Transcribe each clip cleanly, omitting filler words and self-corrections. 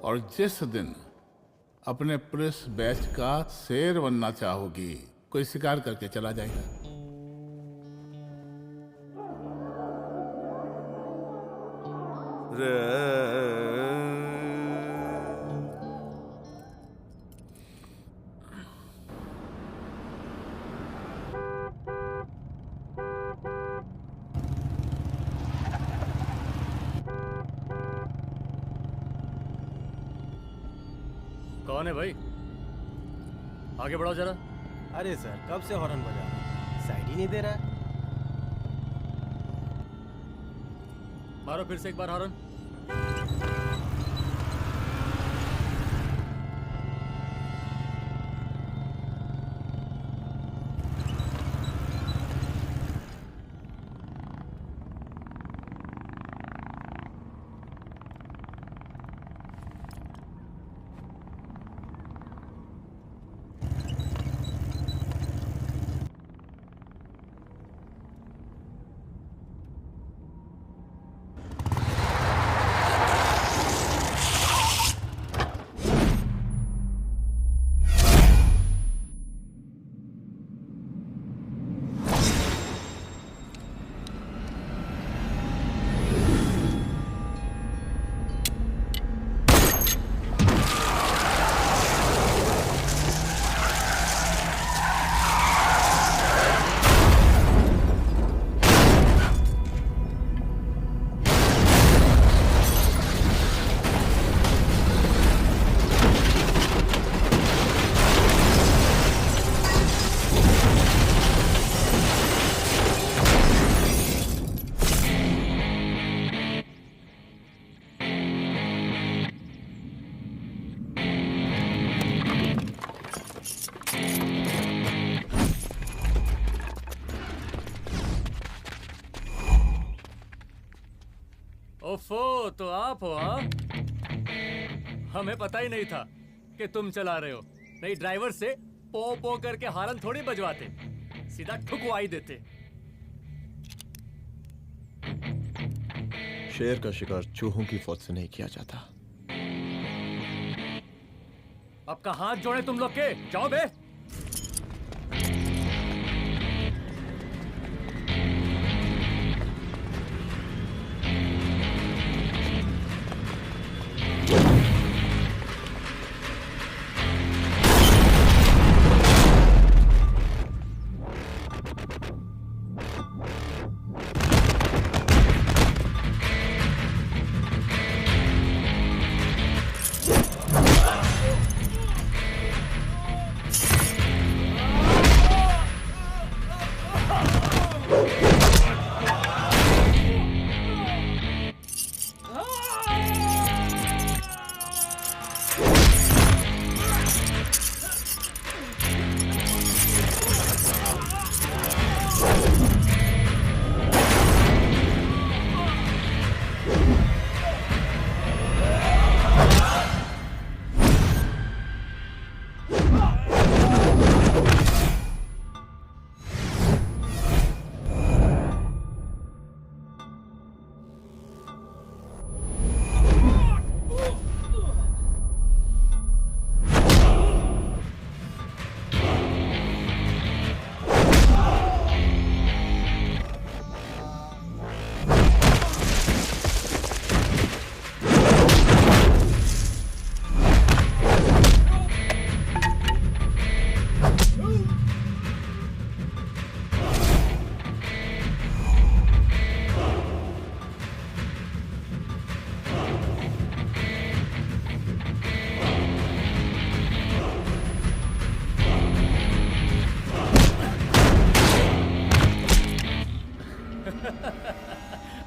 और जिस दिन अपने पुलिस बैच का शेर बनना चाहोगी, कोई शिकार करके चला जाएगा। कौन है भाई? आगे बढ़ाओ जरा। अरे सर, कब से हॉर्न बजा रहा हूं? साइड ही नहीं दे रहा है। मारो फिर से एक बार हॉर्न। ओफो, तो आप हो? हाँ, हमें पता ही नहीं था कि तुम चला रहे हो। नहीं, ड्राइवर से पो पो करके हॉर्न थोड़ी बजवाते, सीधा ठुकवा ही देते। शेर का शिकार चूहों की फौज से नहीं किया जाता। अब का हाथ जोड़े तुम लोग के, जाओ बे।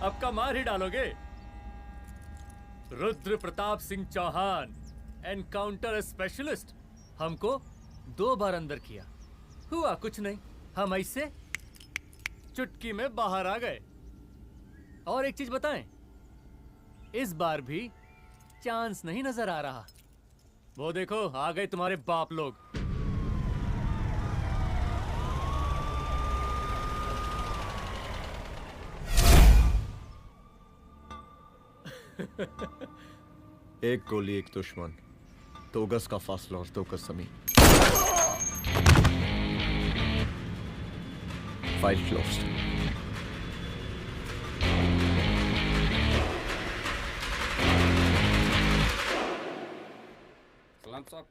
अब का मार ही डालोगे? Rudra Pratap Singh Chauhan, encounter specialist. हमको 2 बार अंदर किया, हुआ कुछ नहीं। हम ऐसे चुटकी में बाहर आ गए। और एक चीज बताएं, इस बार भी चांस नहीं नजर आ रहा। वो देखो, आ गए तुम्हारे बाप लोग। एक गोली एक दुश्मन, 2 गज का फासला और 2 गज जमीन। File closed. सलाम साहब।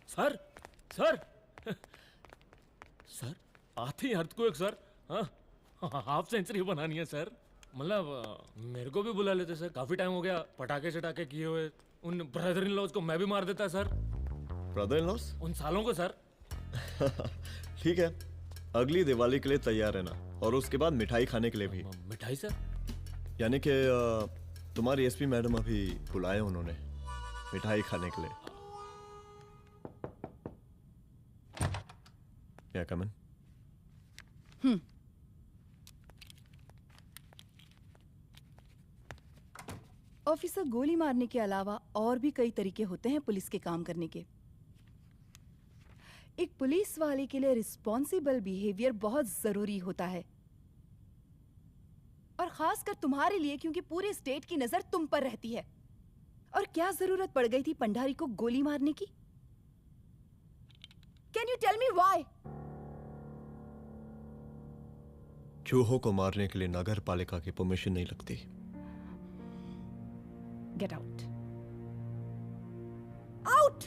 सर सर सर आती अर्थक्वेक सर। हाँ हाफ सेंचुरी बनानी है सर। मतलब मेरे को भी बुला लेते सर, काफी टाइम हो गया पटाखे चटाखे किए हुए। उन ब्रदर इन लॉज को मैं भी मार देता सर, ब्रदर इन लॉस? उन सालों को सर। ठीक है, अगली दिवाली के लिए तैयार रहना, और उसके बाद मिठाई खाने के लिए भी। मिठाई सर? यानी कि तुम्हारी एसपी मैडम अभी बुलाए उन्होंने मिठाई खाने के लिए। या कमन। ऑफिसर, गोली मारने के अलावा और भी कई तरीके होते हैं पुलिस के काम करने के। एक पुलिस वाले के लिए रिस्पॉन्सिबल बिहेवियर बहुत जरूरी होता है, और खासकर तुम्हारे लिए, क्योंकि पूरे स्टेट की नजर तुम पर रहती है। और क्या जरूरत पड़ गई थी पंडारी को गोली मारने की? Can you tell me why? चूहों को मारने के लिए नगर पालिका की परमिशन नहीं लगती। Get out. Out!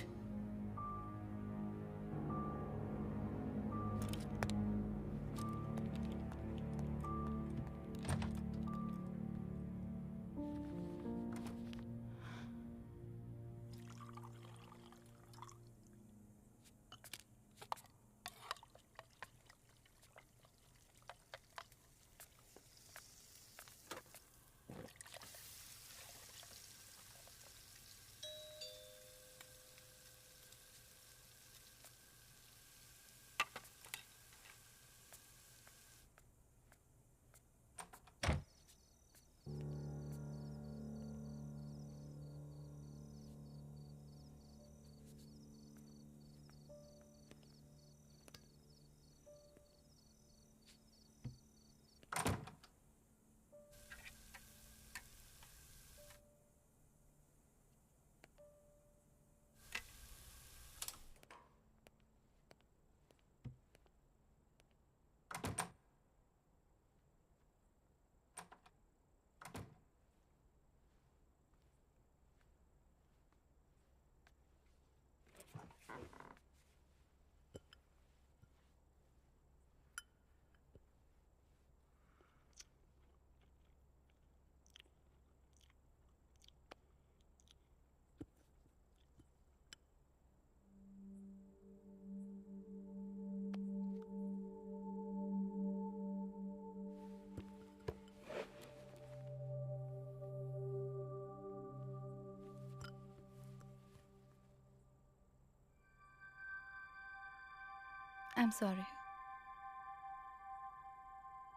I'm sorry.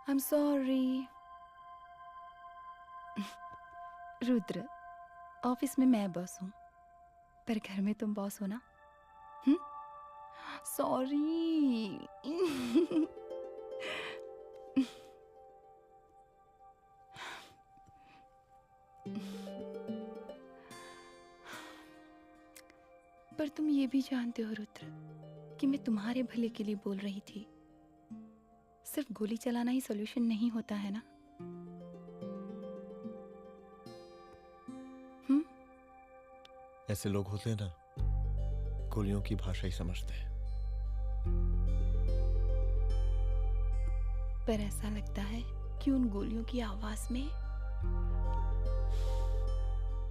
I'm sorry. Rudra, office में मैं बॉस हूँ, पर घर में तुम बॉस हो ना? सॉरी। पर तुम ये भी जानते हो रुद्र कि मैं तुम्हारे भले के लिए बोल रही थी। सिर्फ गोली चलाना ही सॉल्यूशन नहीं होता है ना? ऐसे लोग होते हैं ना, गोलियों की भाषा ही समझते हैं। पर ऐसा लगता है कि उन गोलियों की आवाज में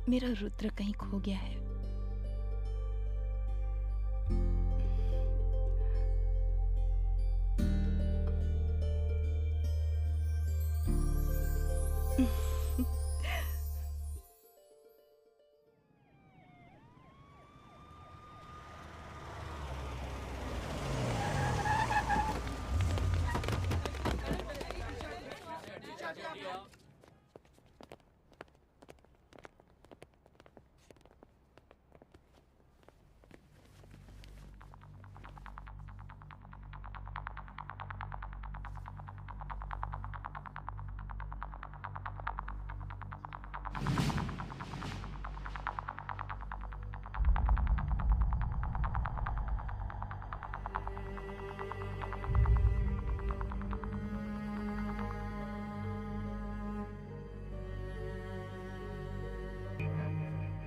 मेरा रुद्र कहीं खो गया है।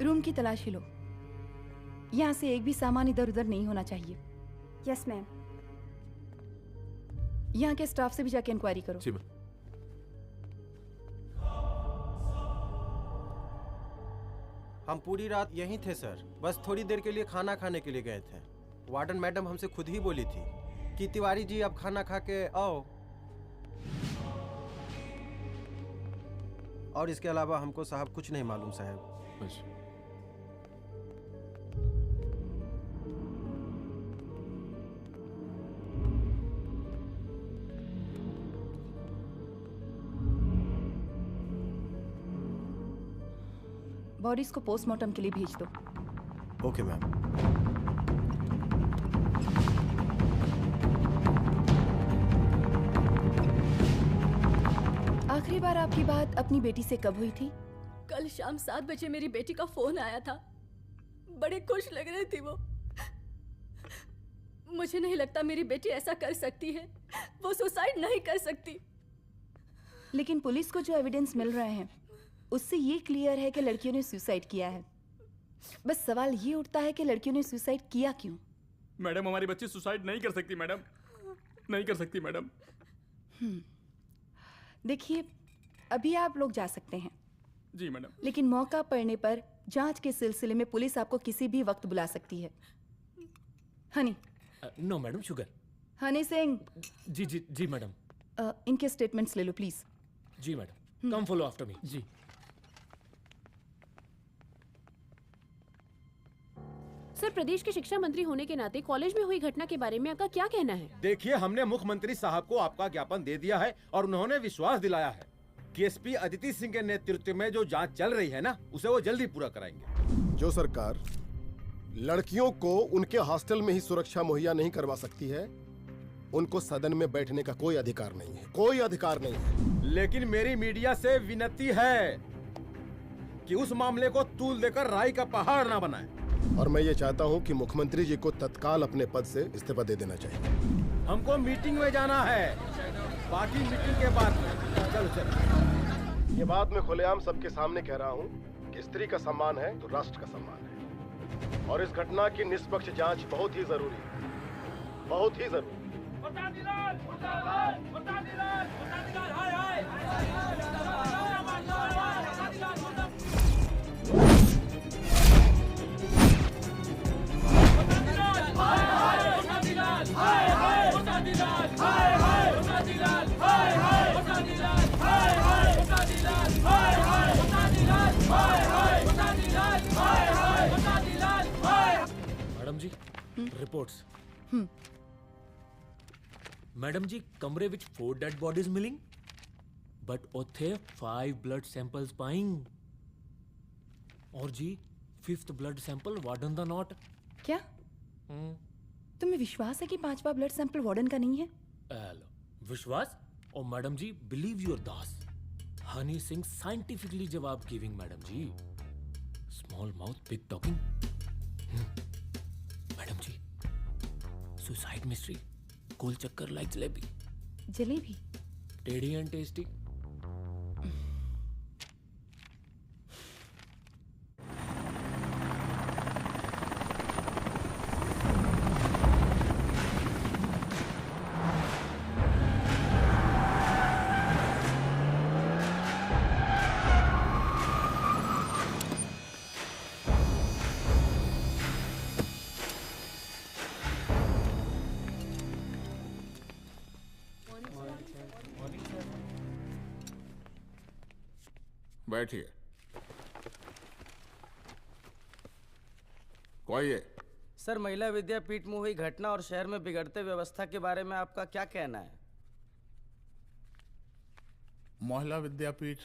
रूम की तलाशी लो। यहाँ से एक भी सामान इधर उधर नहीं होना चाहिए। Yes ma'am. यहाँ के स्टाफ से भी जाके इंक्वायरी करो। जी मैम। हम पूरी रात यहीं थे सर, बस थोड़ी देर के लिए खाना खाने के लिए गए थे। वार्डन मैडम हमसे खुद ही बोली थी कि तिवारी जी आप खाना खा के आओ, और इसके अलावा हमको साहब कुछ नहीं मालूम साहब। अच्छा। बॉडीज को पोस्टमार्टम के लिए भेज दो। Okay ma'am. आखिरी बार आपकी बात अपनी बेटी से कब हुई थी? कल शाम 7 बजे मेरी बेटी का फोन आया था। बड़े खुश लग रही थी वो। मुझे नहीं लगता मेरी बेटी ऐसा कर सकती है। वो सुसाइड नहीं कर सकती। लेकिन पुलिस को जो एविडेंस मिल रहे हैं उससे ये क्लियर है कि लड़कियों ने सुसाइड किया है। बस सवाल ये उठता है कि लड़कियों ने सुसाइड किया क्यों? मैडम हमारी बच्ची सुसाइड नहीं कर सकती मैडम, नहीं कर सकती मैडम। देखिए, अभी आप लोग जा सकते हैं। जी मैडम। लेकिन मौका पड़ने पर जांच के सिलसिले में पुलिस आपको किसी भी वक्त बुला सकती है। Honey. No madam, sugar. Honey Singh. जी जी जी मैडम। इनके स्टेटमेंट्स ले लो प्लीज। जी madam, come follow after me. जी। सर, प्रदेश के शिक्षा मंत्री होने के नाते कॉलेज में हुई घटना के बारे में आपका क्या कहना है? देखिए, हमने मुख्यमंत्री साहब को आपका ज्ञापन दे दिया है और उन्होंने विश्वास दिलाया है कि एसपी अदिति सिंह के नेतृत्व में जो जांच चल रही है ना, उसे वो जल्दी पूरा कराएंगे। जो सरकार लड़कियों को उनके हॉस्टल में ही सुरक्षा मुहैया नहीं करवा सकती है, उनको सदन में बैठने का कोई अधिकार नहीं है, कोई अधिकार नहीं है। लेकिन मेरी मीडिया से विनती है कि उस मामले को तूल देकर राई का पहाड़ ना बनाए। और मैं ये चाहता हूँ कि मुख्यमंत्री जी को तत्काल अपने पद से इस्तीफा दे देना चाहिए। हमको मीटिंग में जाना है, बाकी मीटिंग के बाद में। चलो चलो। ये बात मैं खुलेआम सबके सामने कह रहा हूँ कि स्त्री का सम्मान है तो राष्ट्र का सम्मान है, और इस घटना की निष्पक्ष जांच बहुत ही जरूरी है, बहुत ही जरूरी। मैडम जी, रिपोर्ट्स। मैडम जी, कमरे विच 4 डेड बॉडीज मिलिंग, बट उथे 5 ब्लड सैंपल्स पाइंग। और जी 5th ब्लड सैंपल वार्डन दा नॉट। क्या तुम्हें विश्वास है कि 5वां ब्लड सैंपल वार्डन का नहीं है? विश्वास? और मैडम जी, बिलीव योर दास। हनी सिंह साइंटिफिकली जवाब giving madam ji. Small mouth big talking. Madam ji, suicide mystery, गोल चक्कर लाइक जलेबी। जलेबी टेढ़ी एंड टेस्टी। बैठिए। कोई है? सर, महिला विद्यापीठ में हुई घटना और शहर में बिगड़ते व्यवस्था के बारे में आपका क्या कहना है? महिला विद्यापीठ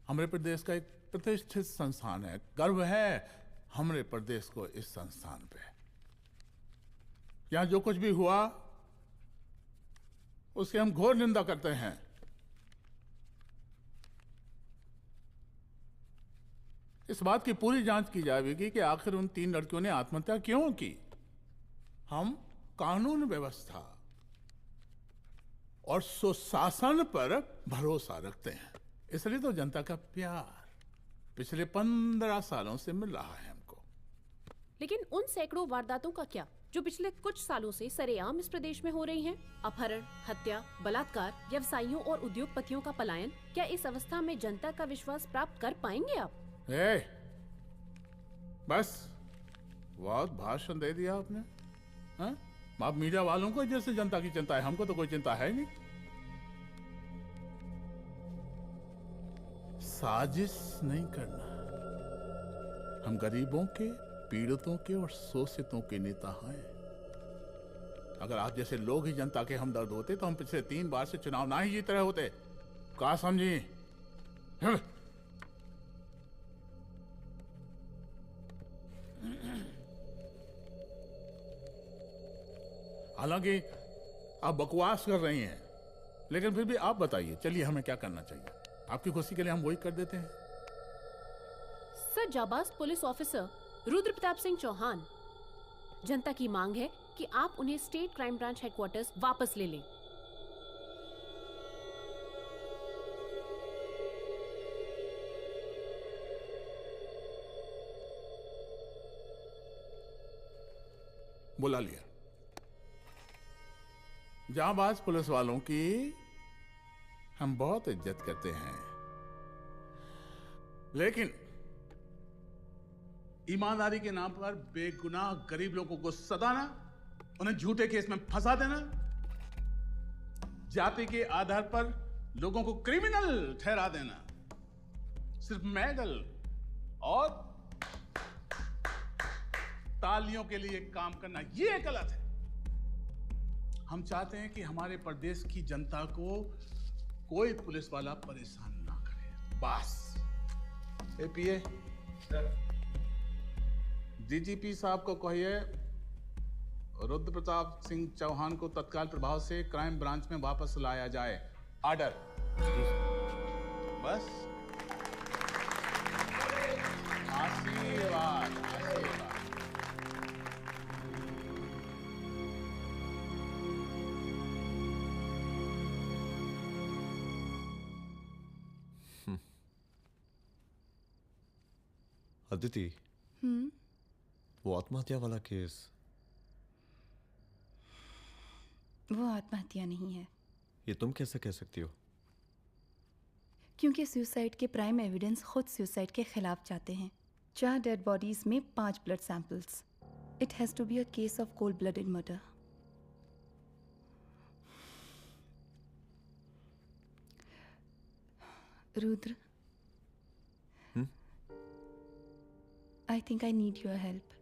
हमारे प्रदेश का एक प्रतिष्ठित संस्थान है। गर्व है हमारे प्रदेश को इस संस्थान पे। यहाँ जो कुछ भी हुआ उसकी हम घोर निंदा करते हैं। इस बात की पूरी जांच की जाएगी कि आखिर उन 3 लड़कियों ने आत्महत्या क्यों की। हम कानून व्यवस्था और सुशासन पर भरोसा रखते हैं, इसलिए तो जनता का पिछले 15 सालों से मिल रहा है हमको। लेकिन उन सैकड़ों वारदातों का क्या जो पिछले कुछ सालों से सरेआम इस प्रदेश में हो रही हैं? अपहरण, हत्या, बलात्कार, व्यवसायियों और उद्योगपतियों का पलायन। क्या इस अवस्था में जनता का विश्वास प्राप्त कर पाएंगे आप? बस बहुत भाषण दे दिया आपने। हाँ? आप मीडिया वालों को जैसे जनता की चिंता है, हमको तो कोई चिंता है नहीं। साजिश नहीं करना। हम गरीबों के, पीड़ितों के और शोषितों के नेता हैं। अगर आप जैसे लोग ही जनता के हमदर्द होते तो हम पिछले 3 बार से चुनाव ना ही जीत रहे होते। क्या समझी? हालांकि आप बकवास कर रही हैं, लेकिन फिर भी आप बताइए, चलिए हमें क्या करना चाहिए? आपकी खुशी के लिए हम वही कर देते हैं। सर, जाबाज पुलिस ऑफिसर रुद्र प्रताप सिंह चौहान, जनता की मांग है कि आप उन्हें स्टेट क्राइम ब्रांच हेडक्वार्टर्स वापस ले लें। बुला लिया। जाबाज पुलिस वालों की हम बहुत इज्जत करते हैं, लेकिन ईमानदारी के नाम पर बेगुनाह गरीब लोगों को सताना, उन्हें झूठे केस में फंसा देना, जाति के आधार पर लोगों को क्रिमिनल ठहरा देना, सिर्फ मेडल और तालियों के लिए काम करना, ये गलत है। हम चाहते हैं कि हमारे प्रदेश की जनता को कोई पुलिस वाला परेशान ना करे, बस। एपीए डीजीपी साहब को कहिए रुद्र प्रताप सिंह चौहान को तत्काल प्रभाव से क्राइम ब्रांच में वापस लाया जाए। ऑर्डर। बस। आशीर्वाद, आशीर्वाद। अदिति, वो आत्महत्या वाला केस, वो आत्महत्या नहीं है। ये तुम कैसे कह सकती हो? क्योंकि सुसाइड के प्राइम एविडेंस खुद सुसाइड के खिलाफ जाते हैं। 4 डेड बॉडीज में 5 blood samples. It has to be a case of cold blooded murder. Rudra, I think I need your help.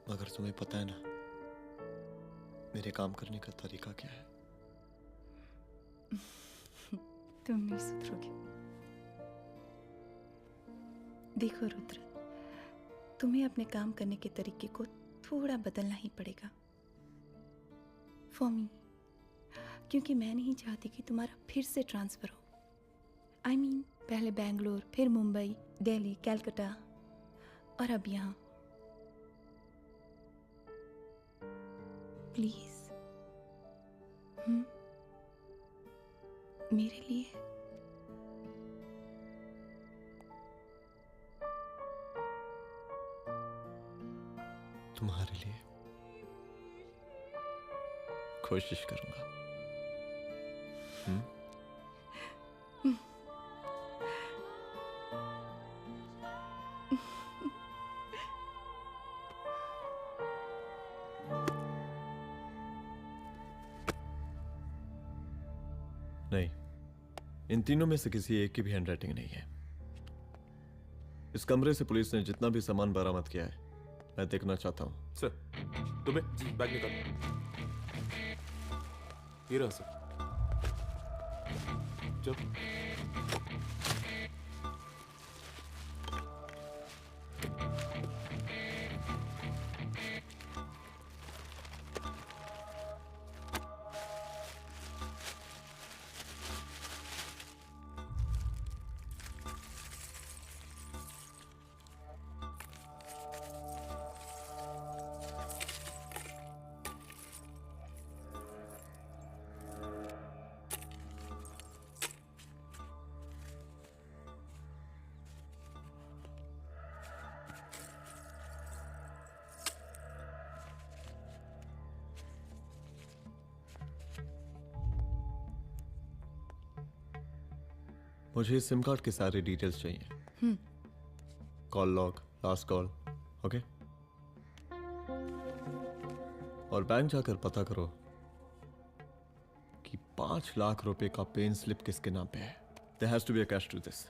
मगर तुम्हें पता है ना मेरे काम करने का तरीका क्या है? तुम नहीं सुधरोगे। देखो रुद्र, तुम्हें अपने काम करने के तरीके को थोड़ा बदलना ही पड़ेगा फॉर मी, क्योंकि मैं नहीं चाहती कि तुम्हारा फिर से ट्रांसफर हो। I mean, पहले बेंगलोर, फिर मुंबई, दिल्ली, कलकत्ता और अब यहाँ। प्लीज मेरे लिए। तुम्हारे लिए कोशिश करूंगा। नहीं, इन तीनों में से किसी एक की भी हैंडराइटिंग नहीं है। इस कमरे से पुलिस ने जितना भी सामान बरामद किया है मैं देखना चाहता हूं। सर, तुम्हें बैग निकाल। ये रहा सर। चल। मुझे इस सिम कार्ड के सारे डिटेल्स चाहिए। Call log, last call, okay? और बैंक जाकर पता करो कि 5 लाख रुपए का पेन स्लिप किसके नाम पे है। There has to be a cash to this.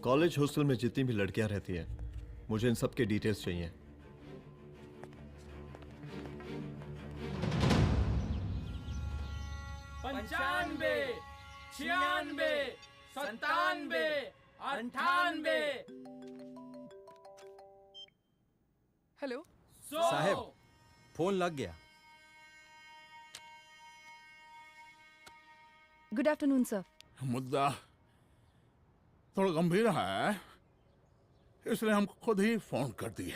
College hostel में जितनी भी लड़कियां रहती हैं, मुझे इन सब के डिटेल्स चाहिए। 95, 96, 97, 98। हेलो साहब, फोन लग गया। Good afternoon sir. मुद्दा थोड़ा गंभीर है, इसलिए हम खुद ही फोन कर दिए।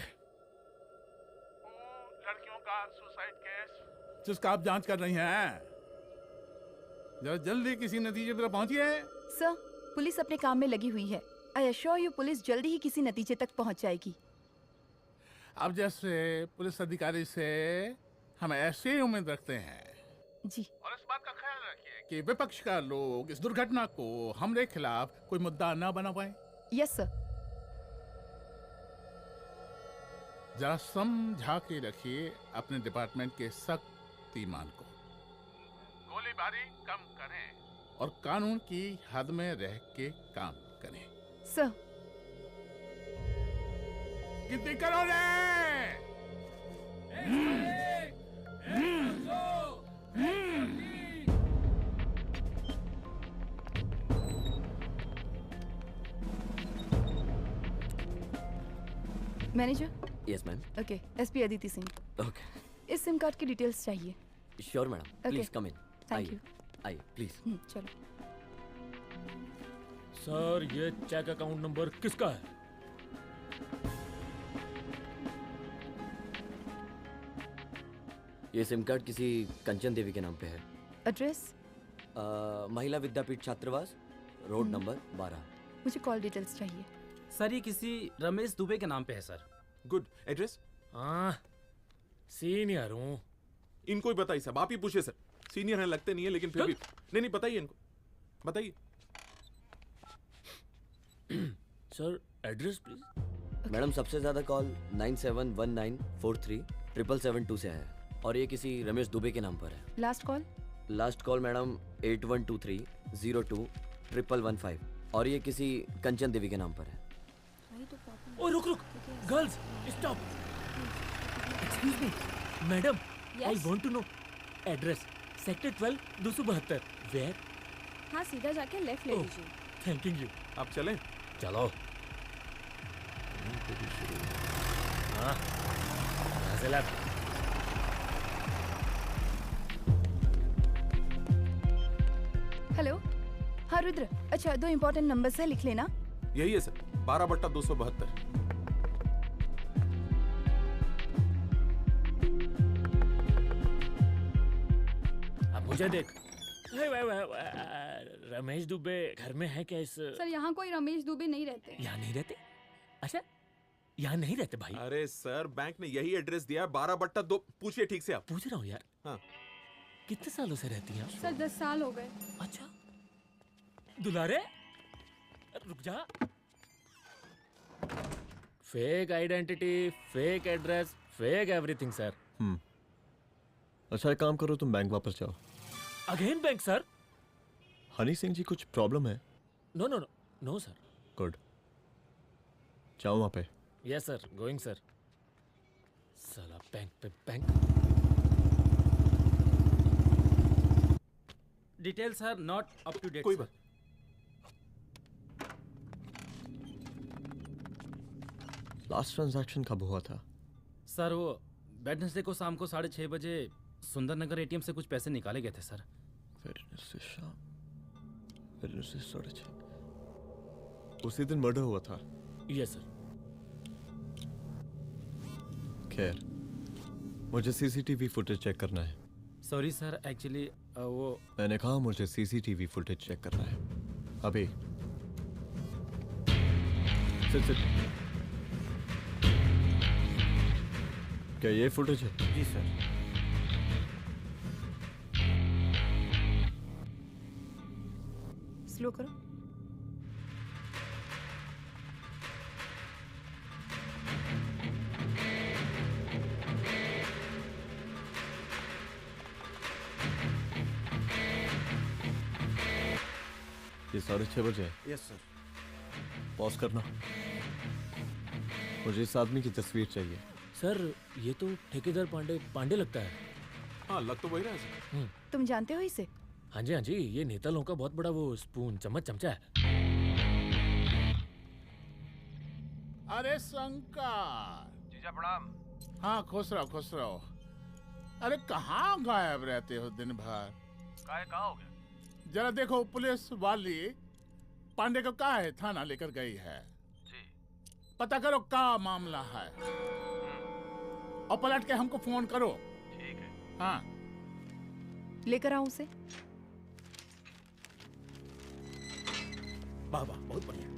लड़कियों का सुसाइड केस जिसका आप जांच कर रही हैं, जरा जल्दी किसी नतीजे पर पहुंचिए। सर, पुलिस अपने काम में लगी हुई है। आई एश्योर यू पुलिस जल्दी ही किसी नतीजे तक पहुंच जाएगी। अब जैसे पुलिस अधिकारी से हम ऐसी उम्मीद रखते हैं जी। और इस बात का ख्याल रखिए कि विपक्ष का लोग इस दुर्घटना को हमरे खिलाफ कोई मुद्दा ना बना पाए। Yes sir. जरा समझा के रखिए अपने डिपार्टमेंट के सख्त ईमान को। गोलीबारी कम करें और कानून की हद में रह के काम करें। सर। कितनी करो रे? Manager. Yes ma'am. Okay, SP Aditi Singh. Okay. इस सिम कार्ड की डिटेल्स चाहिए। Sure madam, please come in. Thank you. आइए प्लीज। चलो। सर, ये चेक अकाउंट नंबर किसका है? ये सिम कार्ड किसी कंचन देवी के नाम पे है। एड्रेस? महिला विद्यापीठ छात्रावास, रोड नंबर 12। मुझे कॉल डिटेल्स चाहिए। सर, ये किसी रमेश दुबे के नाम पे है सर। गुड। एड्रेस? हाँ, सीनियर हूँ। इनको ही बताइए साहब, आप ही पूछिए सर। सीनियर हैं लगते नहीं है, लेकिन फिर भी नहीं बताइए इनको, बताइए। Sir, address please. मैडम, सबसे ज्यादा कॉल 9719437772 से है और ये किसी रमेश दुबे के नाम पर है। Last call? Last call madam 8123021115 और ये किसी कंचन देवी के नाम पर है। ओ रुक, girls stop. Excuse me madam, I want to know address. Sector 12 272। Where? हाँ, सीधा जाके लेफ्ट ले लीजिए। Thank you. आप चलें? चलो। हाँ, यहाँ से लेफ्ट। हेलो। हाँ रुद्र, अच्छा 2 इम्पोर्टेंट नंबर्स है, लिख लेना। यही है सर, 12/272। अब मुझे देख। रमेश दुबे घर में है क्या? इस सर, यहाँ कोई रमेश दुबे नहीं रहते। यहाँ नहीं रहते? अच्छा, यहाँ नहीं रहते भाई। अरे सर, बैंक ने यही एड्रेस दिया है, 12/2। पूछिए ठीक से आप। पूछ रहा हूँ यार। हाँ। कितने सालों से रहती हैं? सर 10 साल हो गए। अच्छा। दुलारे रुक जा। Fake identity, fake address, fake everything sir. अच्छा एक काम करो, तुम बैंक वापस जाओ। Again bank sir? Honey Singh ji कुछ प्रॉब्लम है? No no no no sir. Good, जाओ वहां पे। Yes sir, going sir. साला बैंक पे bank. Details are not up to date. कोई बात। लास्ट ट्रांजैक्शन कब हुआ था? सर, वो वेडनेसडे को शाम को 6:30 बजे सुंदरनगर एटीएम से कुछ पैसे निकाले गए थे सर। वेडनेसडे शाम, वेडनेसडे 6:30। उसी दिन मर्डर हुआ था? Yes sir. खैर, मुझे सीसीटीवी फुटेज चेक करना है। सॉरी सर, एक्चुअली वो मैंने कहा मुझे सीसीटीवी फुटेज चेक करना है अभी। सिट। क्या ये फुटेज है? जी सर। स्लो करो। ये 6:30 बजे है। Yes sir. पॉज करना। मुझे इस आदमी की तस्वीर चाहिए। सर ये तो ठेकेदार पांडे लगता है। हाँ लग तो वही रहा है सर। तुम जानते हो इसे? हाँ जी, ये नेता लोगों का बहुत बड़ा वो स्पून चमचा है। अरे शंकर। जीजा प्रणाम। हाँ खुश रहो। अरे कहाँ गायब रहते हो दिन भर? कहाँ हो गया? जरा देखो पुलिस वाली पांडे को कहा है थाना लेकर गई है। जी। पता करो क्या मामला है और पलट के हमको फोन करो। ठीक है। हाँ लेकर आओ उसे। वाह वाह, बहुत बढ़िया।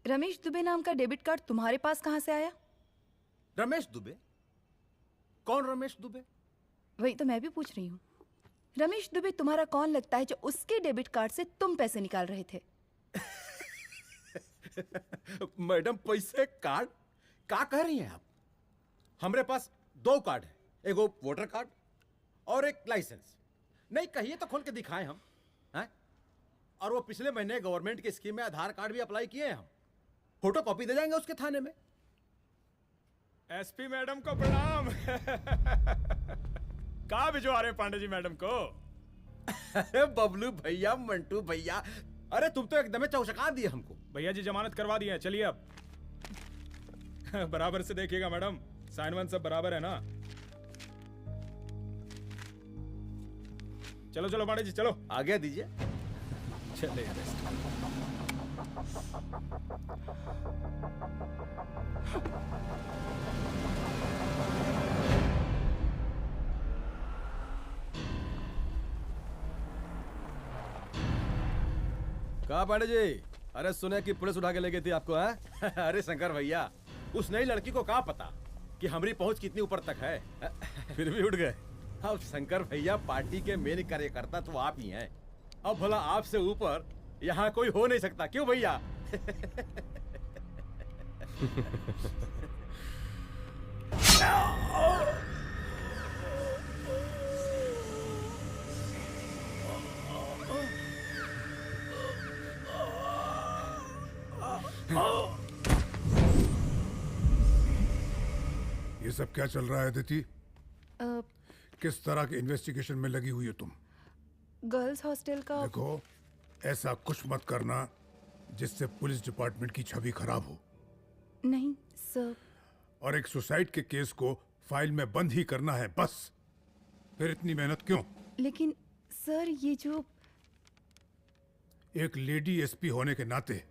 रमेश दुबे नाम का डेबिट कार्ड तुम्हारे पास कहां से आया? रमेश दुबे? कौन रमेश दुबे? वही तो मैं भी पूछ रही हूँ। रमेश दुबे तुम्हारा कौन लगता है जो उसके डेबिट कार्ड से तुम पैसे निकाल रहे थे? मैडम पैसे कार्ड क्या कह रही हैं आप? हमारे पास 2 कार्ड है, एक वो वोटर कार्ड और एक लाइसेंस। नहीं कहिए तो खोल के दिखाएं हम हैं? और वो पिछले महीने गवर्नमेंट की स्कीम में आधार कार्ड भी अप्लाई किए हैं हम। फोटो कॉपी दे जाएंगे उसके थाने में। एसपी मैडम को प्रणाम। कहाँ भिजवा रहे पांडे जी मैडम को? अरे बबलू भैया, मंटू भैया, अरे तुम तो एकदम चौचका दिए हमको। भैया जी जमानत करवा दिए हैं, चलिए अब। बराबर से देखिएगा मैडम, साइन वाइन सब बराबर है ना? चलो पांडे जी चलो। आगे दीजिए। चले कहा पांडे जी? अरे सुने कि पुलिस उठा के ले गई थी आपको है? अरे शंकर भैया, उस नई लड़की को क्या पता कि हमारी पहुंच कितनी ऊपर तक है। फिर भी उठ गए। अब शंकर भैया पार्टी के मेन कार्यकर्ता तो आप ही हैं। अब भला आपसे ऊपर यहाँ कोई हो नहीं सकता, क्यों भैया? ये सब क्या चल रहा है अदिति? किस तरह के इन्वेस्टिगेशन में लगी हुई हो तुम? गर्ल्स हॉस्टल का। देखो, ऐसा कुछ मत करना जिससे पुलिस डिपार्टमेंट की छवि खराब हो। नहीं सर। और एक सुसाइड के केस को फाइल में बंद ही करना है बस। फिर इतनी मेहनत क्यों? लेकिन सर ये जो एक लेडी एसपी होने के नाते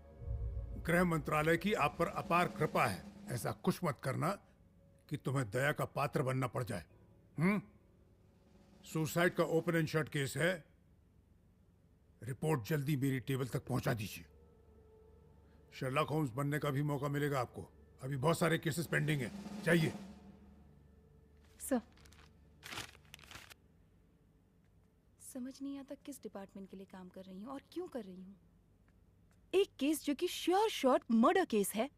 गृह मंत्रालय की आप पर अपार कृपा है। ऐसा कुछ मत करना कि तुम्हें दया का पात्र बनना पड़ जाए। सुसाइड का ओपन एंड शट केस है। रिपोर्ट जल्दी मेरी टेबल तक पहुंचा दीजिए। शर्लॉक होम्स बनने का भी मौका मिलेगा आपको। अभी बहुत सारे केसेस पेंडिंग हैं। चाहिए सर। समझ नहीं आता किस डिपार्टमेंट के लिए काम कर रही हूँ और क्यों कर रही हूँ। एक केस जो कि श्योर शॉट मर्डर केस है,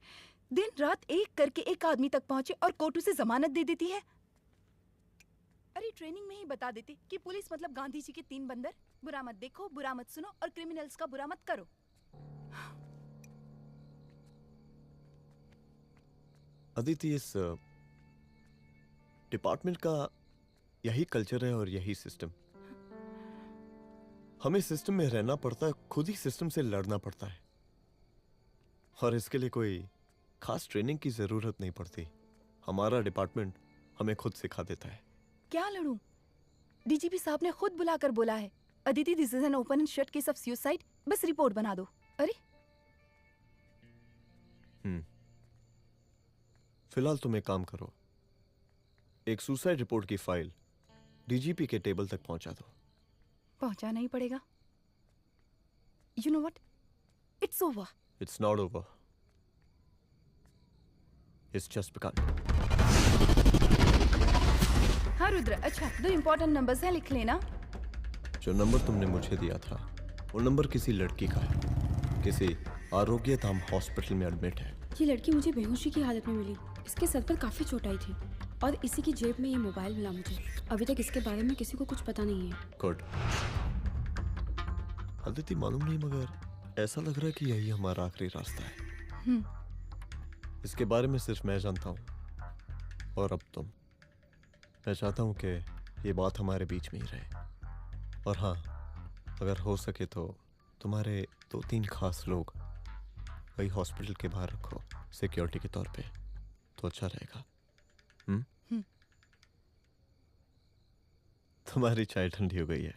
दिन रात एक करके एक आदमी तक पहुंचे और कोर्ट उसे जमानत दे देती है। अरे ट्रेनिंग में ही बता देती कि पुलिस मतलब गांधी जी के 3 बंदर। बुरा मत देखो, बुरा मत सुनो और क्रिमिनल्स का बुरा मत करो। अदिति, इस डिपार्टमेंट का यही कल्चर है और यही सिस्टम। हमें सिस्टम में रहना पड़ता है, खुद ही सिस्टम से लड़ना पड़ता है। और इसके लिए कोई खास ट्रेनिंग की जरूरत नहीं पड़ती। हमारा डिपार्टमेंट हमें खुद सिखा देता है। क्या लड़ूं? डीजीपी साहब ने खुद बुलाकर बोला है, Aditi this is an open and shut case of suicide, बस रिपोर्ट बना दो। अरे फिलहाल तुम एक काम करो, एक सुसाइड रिपोर्ट की फाइल डीजीपी के टेबल तक पहुंचा दो। पहुंचाना ही पड़ेगा। You know what, it's over. It's not over. It's just begun. हाँ रुद्र, अच्छा 2 इम्पोर्टेंट नंबर्स हैं, लिख लेना। जो नंबर तुमने मुझे दिया था वो नंबर किसी लड़की का है, किसी आरोग्य धाम हॉस्पिटल में एडमिट है। ये लड़की मुझे बेहोशी की हालत में मिली। इसके सर पर काफी चोट आई थी और इसी की जेब में ये मोबाइल मिला मुझे। अभी तक इसके बारे में किसी को कुछ पता नहीं है। गुड। अदिति मालूम नहीं मगर ऐसा लग रहा है कि यही हमारा आखिरी रास्ता है। इसके बारे में सिर्फ मैं जानता हूँ और अब तुम। मैं चाहता हूँ कि ये बात हमारे बीच में ही रहे। और हाँ, अगर हो सके तो तुम्हारे 2-3 खास लोग वही हॉस्पिटल के बाहर रखो सिक्योरिटी के तौर पे, तो अच्छा रहेगा। तुम्हारी चाय ठंडी हो गई है।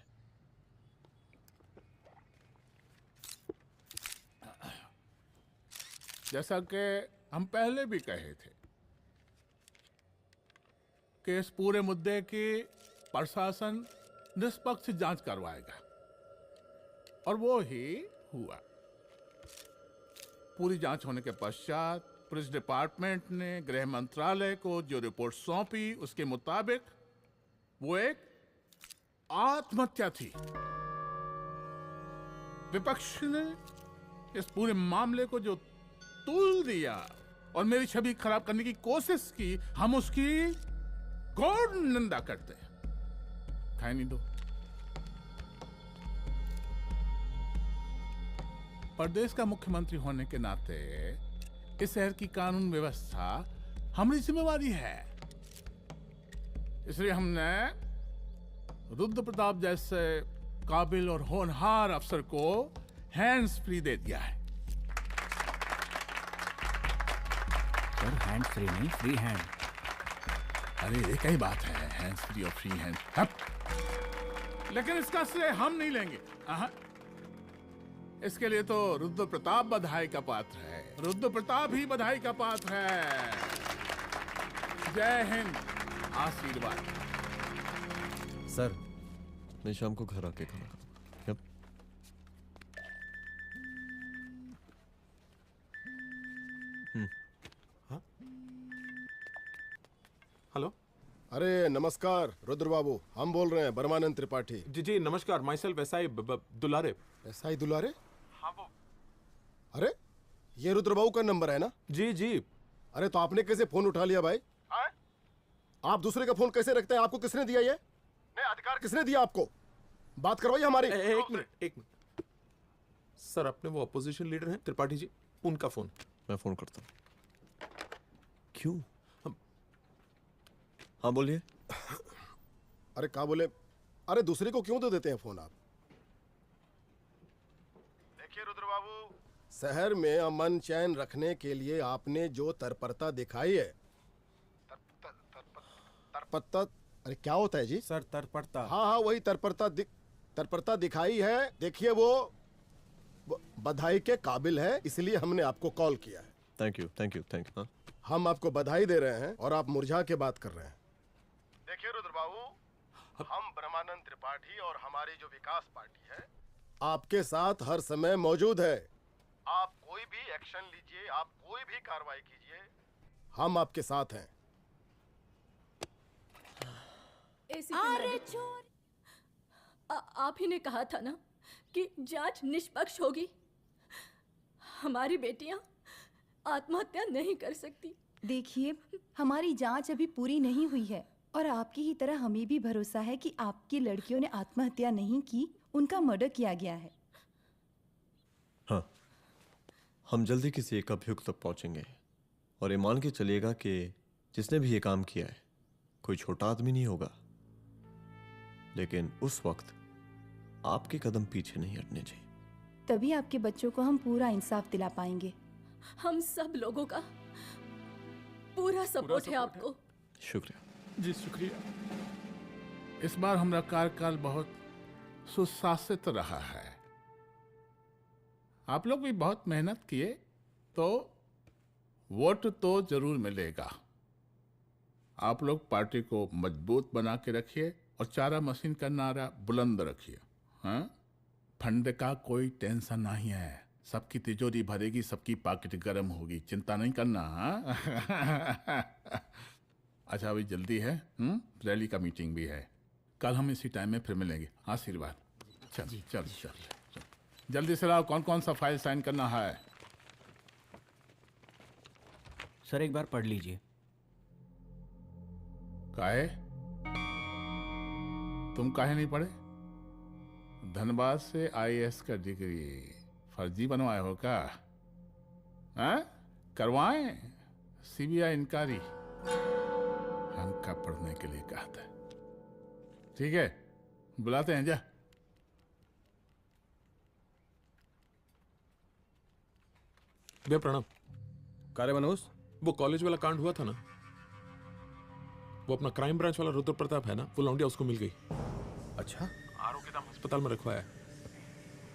जैसा कि हम पहले भी कहे थे कि इस पूरे मुद्दे की प्रशासन निष्पक्ष जांच करवाएगा, और वो ही हुआ। पूरी जांच होने के पश्चात पुलिस डिपार्टमेंट ने गृह मंत्रालय को जो रिपोर्ट सौंपी उसके मुताबिक वो एक आत्महत्या थी। विपक्ष ने इस पूरे मामले को जो तुल दिया और मेरी छवि खराब करने की कोशिश की, हम उसकी घोर निंदा करते हैं। खाए नहीं दो। प्रदेश का मुख्यमंत्री होने के नाते इस शहर की कानून व्यवस्था हमारी जिम्मेवारी है। इसलिए हमने रुद्र प्रताप जैसे काबिल और होनहार अफसर को हैंड्स फ्री दे दिया है। सर हैंड फ्री नहीं, फ्री हैंड। अरे एक ही बात है, हैंड्स फ्री और फ्री हैंड। लेकिन इसका श्रेय हम नहीं लेंगे। इसके लिए तो रुद्र प्रताप बधाई का पात्र है। रुद्र प्रताप ही बधाई का पात्र है। जय हिंद। आशीर्वाद। सर, मैं शाम को घर आके खाना खाऊंगा। यप। हेलो। अरे नमस्कार रुद्र बाबू, हम बोल रहे हैं परमानंद त्रिपाठी। जी जी नमस्कार। My self SI Dulare. SI दुलारे? हाँ वो। अरे ये रुद्र बाबू का नंबर है ना? जी जी। अरे तो आपने कैसे फोन उठा लिया भाई? आप दूसरे का फोन कैसे रखते हैं? आपको किसने दिया ये? नहीं, अधिकार किसने दिया आपको? बात करवाइए हमारी। एक मिनट। सर अपने वो अपोजिशन लीडर हैं त्रिपाठी जी, उनका फोन। मैं फोन करता हूँ। क्यों? हाँ बोलिए। अरे क्या बोले? अरे दूसरे को क्यों दे देते हैं फोन आप? देखिए रुद्र बाबू, शहर में अमन चैन रखने के लिए आपने जो तत्परता दिखाई है, तत्परता, अरे क्या होता है जी? सर तत्परता। हाँ वही तत्परता दिखाई है। देखिए वो बधाई के काबिल है, इसलिए हमने आपको कॉल किया है। Thank you. हम आपको बधाई दे रहे हैं और आप मुरझा के बात कर रहे हैं। देखिए रुद्र बाबू, हम ब्रह्मानंद त्रिपाठी और हमारी जो विकास पार्टी है आपके साथ हर समय मौजूद है। आप कोई भी एक्शन लीजिए, आप कोई भी कार्रवाई कीजिए, हम आपके साथ हैं। अरे चोर, आप ही ने कहा था ना कि जांच निष्पक्ष होगी। हमारी बेटियां आत्महत्या नहीं कर सकती। देखिए, हमारी जांच अभी पूरी नहीं हुई है और आपकी ही तरह हमें भी भरोसा है कि आपकी लड़कियों ने आत्महत्या नहीं की, उनका मर्डर किया गया है। हाँ, हम जल्दी किसी एक अभियुक्त तक पहुंचेंगे और ये मान के चलिएगा कि जिसने भी ये काम किया है कोई छोटा आदमी नहीं होगा। लेकिन उस वक्त आपके कदम पीछे नहीं हटने चाहिए। तभी आपके बच्चों को हम पूरा इंसाफ दिला पाएंगे। हम सब लोगों का पूरा सपोर्ट है आपको। शुक्रिया जी, शुक्रिया। इस बार हमारा कार्यकाल बहुत सुशासित रहा है। आप लोग भी बहुत मेहनत किए, तो वोट तो जरूर मिलेगा। आप लोग पार्टी को मजबूत बना के रखिए और चारा मशीन का नारा बुलंद रखिए। हाँ, फंड का कोई टेंशन नहीं है। सबकी तिजोरी भरेगी, सबकी पॉकेट गर्म होगी, चिंता नहीं करना। हाँ? अच्छा अभी जल्दी है, रैली का मीटिंग भी है, कल हम इसी टाइम में फिर मिलेंगे। आशीर्वाद। चल चल चल जल्दी से लाओ, कौन कौन सा फाइल साइन करना है? सर एक बार पढ़ लीजिए। काहे? तुम काहे नहीं पढ़े? धनबाद से आईएएस का डिग्री फर्जी बनवाए हो क्या? हाँ? करवाएं सीबीआई इंक्वायरी। हम कब पढ़ने के लिए कहा था? ठीक है, बुलाते हैं। जा भैया प्रणाम। कार्य मनोज, वो कॉलेज वाला कांड हुआ था ना, वो अपना क्राइम ब्रांच वाला रुद्र प्रताप है ना, वो लौंडिया उसको मिल गई। अच्छा? आरओ के नाम अस्पताल में रखवाया है,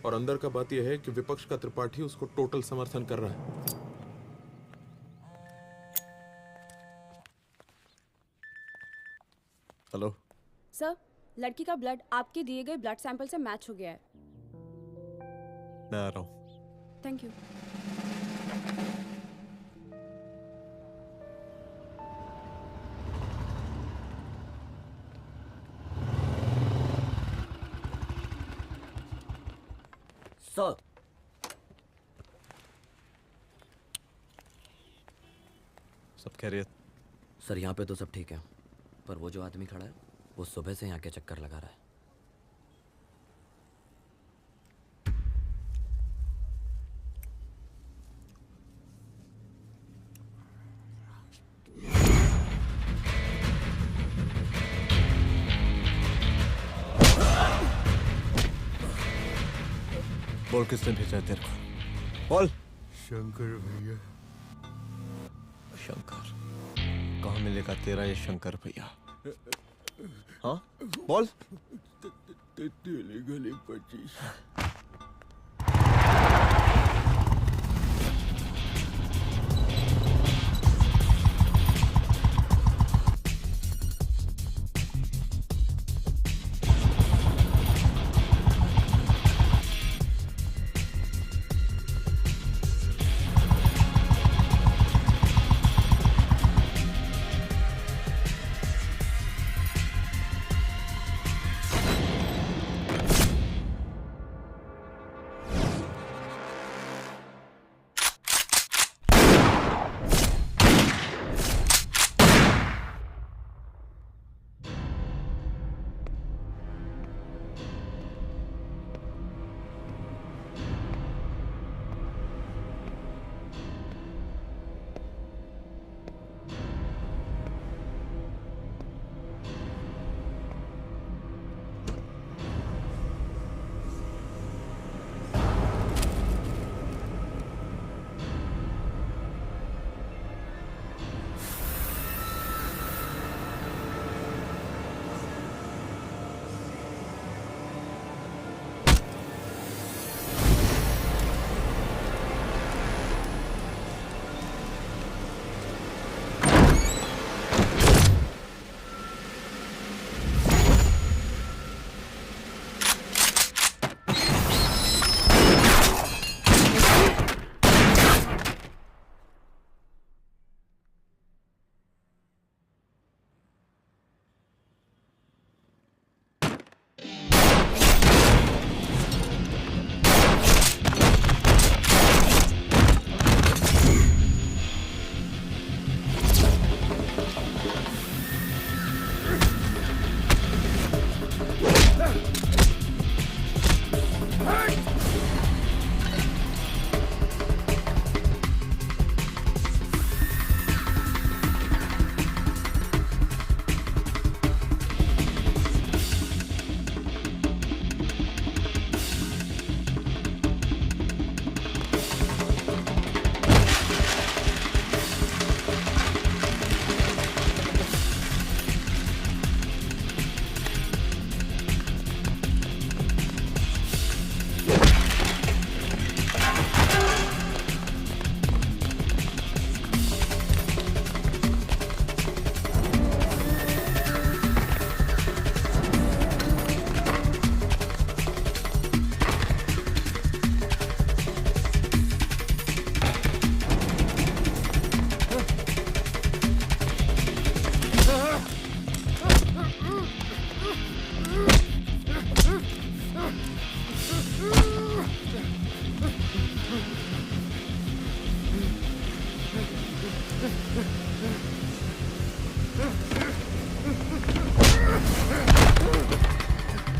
और अंदर का बात यह है कि विपक्ष का त्रिपाठी उसको टोटल समर्थन कर रहा है। हेलो सर, लड़की का ब्लड आपके दिए गए ब्लड सैंपल से मैच हो गया है। मैं आ रहा हूँ। Thank you. सर, सब खैरियत? सर यहाँ पे तो सब ठीक है, पर वो जो आदमी खड़ा है वो सुबह से यहाँ के चक्कर लगा रहा है। बोल किसने भेजा है तेरे को? बोल। शंकर भैया। शंकर? कहाँ मिलेगा तेरा ये शंकर भैया? हाँ बोल। तेली गली 25।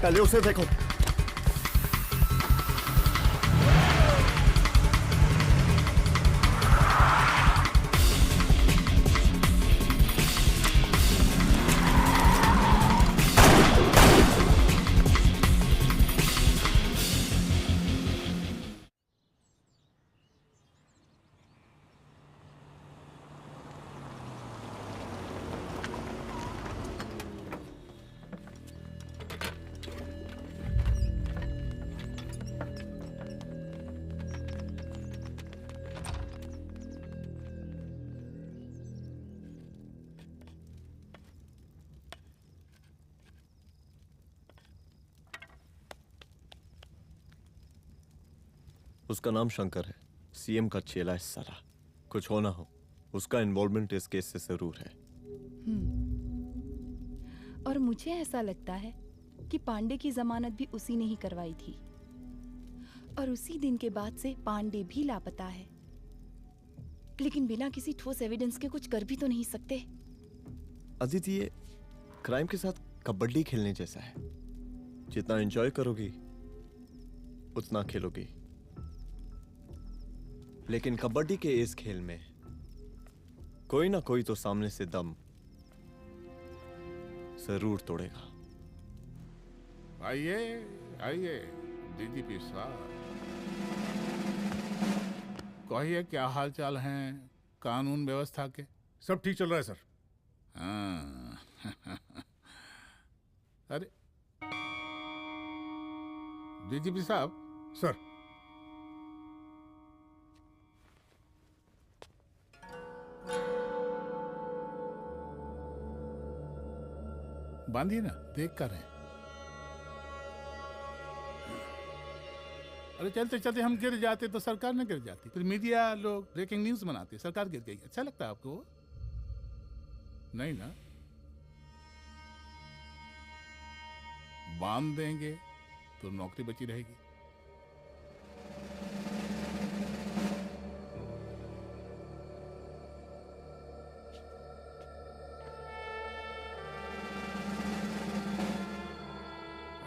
पहले उसे देखो। उसका नाम शंकर है, सीएम का चेला है साला। कुछ हो ना हो, उसका इन्वॉल्वमेंट इस केस से जरूर है। और मुझे ऐसा लगता है कि पांडे की जमानत भी उसी ने ही करवाई थी, और उसी दिन के बाद से पांडे भी लापता है। लेकिन बिना किसी ठोस एविडेंस के कुछ कर भी तो नहीं सकते। अदिति, ये क्राइम के साथ कबड्डी खेलने जैसा है। जितना एंजॉय करोगी उतना खेलोगी, लेकिन कबड्डी के इस खेल में कोई ना कोई तो सामने से दम जरूर तोड़ेगा। आइए आइए डीजीपी साहब, कहिए क्या हाल चाल हैं कानून व्यवस्था के? सब ठीक चल रहा है सर। हाँ। अरे डीजीपी साहब। सर। बांधिए ना, देख कर है। अरे चलते चलते हम गिर जाते तो सरकार न गिर जाती, फिर मीडिया लोग ब्रेकिंग न्यूज बनाते, सरकार गिर गई। अच्छा लगता है आपको? नहीं ना? बांध देंगे तो नौकरी बची रहेगी।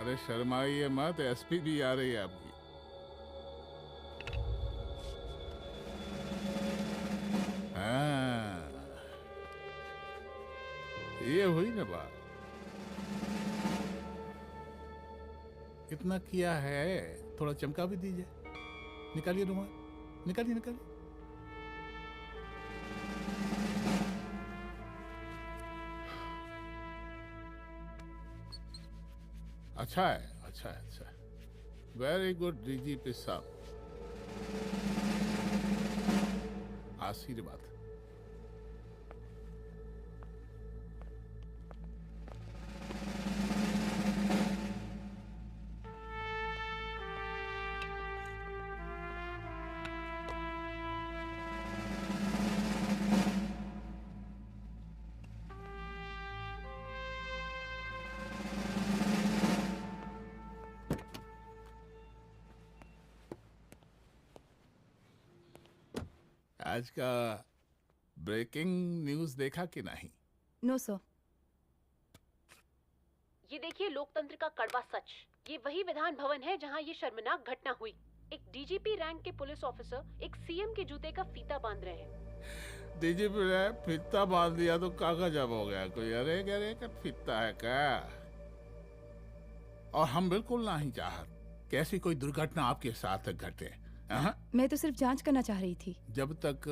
अरे शर्माइए मत, एसपी भी आ रही है आपकी। हाँ, ये हुई ना बात। इतना किया है, थोड़ा चमका भी दीजिए। निकालिए रुमाल, निकालिए निकालिए। अच्छा है, अच्छा है, अच्छा है। वेरी गुड डीजीपी साहब, आशीर्वाद। आज का ब्रेकिंग न्यूज देखा कि नहीं? No sir. ये देखिए लोकतंत्र का कड़वा सच। ये वही विधान भवन है जहां ये शर्मनाक घटना हुई। एक डीजीपी रैंक के पुलिस ऑफिसर एक सीएम के जूते का फीता बांध रहे हैं। डीजीपी ने फीता बांध दिया तो कागज अब हो गया कोई? अरे गरे का फीता है क्या? और हम बिल्कुल नहीं चाहते कि ऐसी कोई दुर्घटना आपके साथ घटे। मैं तो सिर्फ जांच करना चाह रही थी। जब तक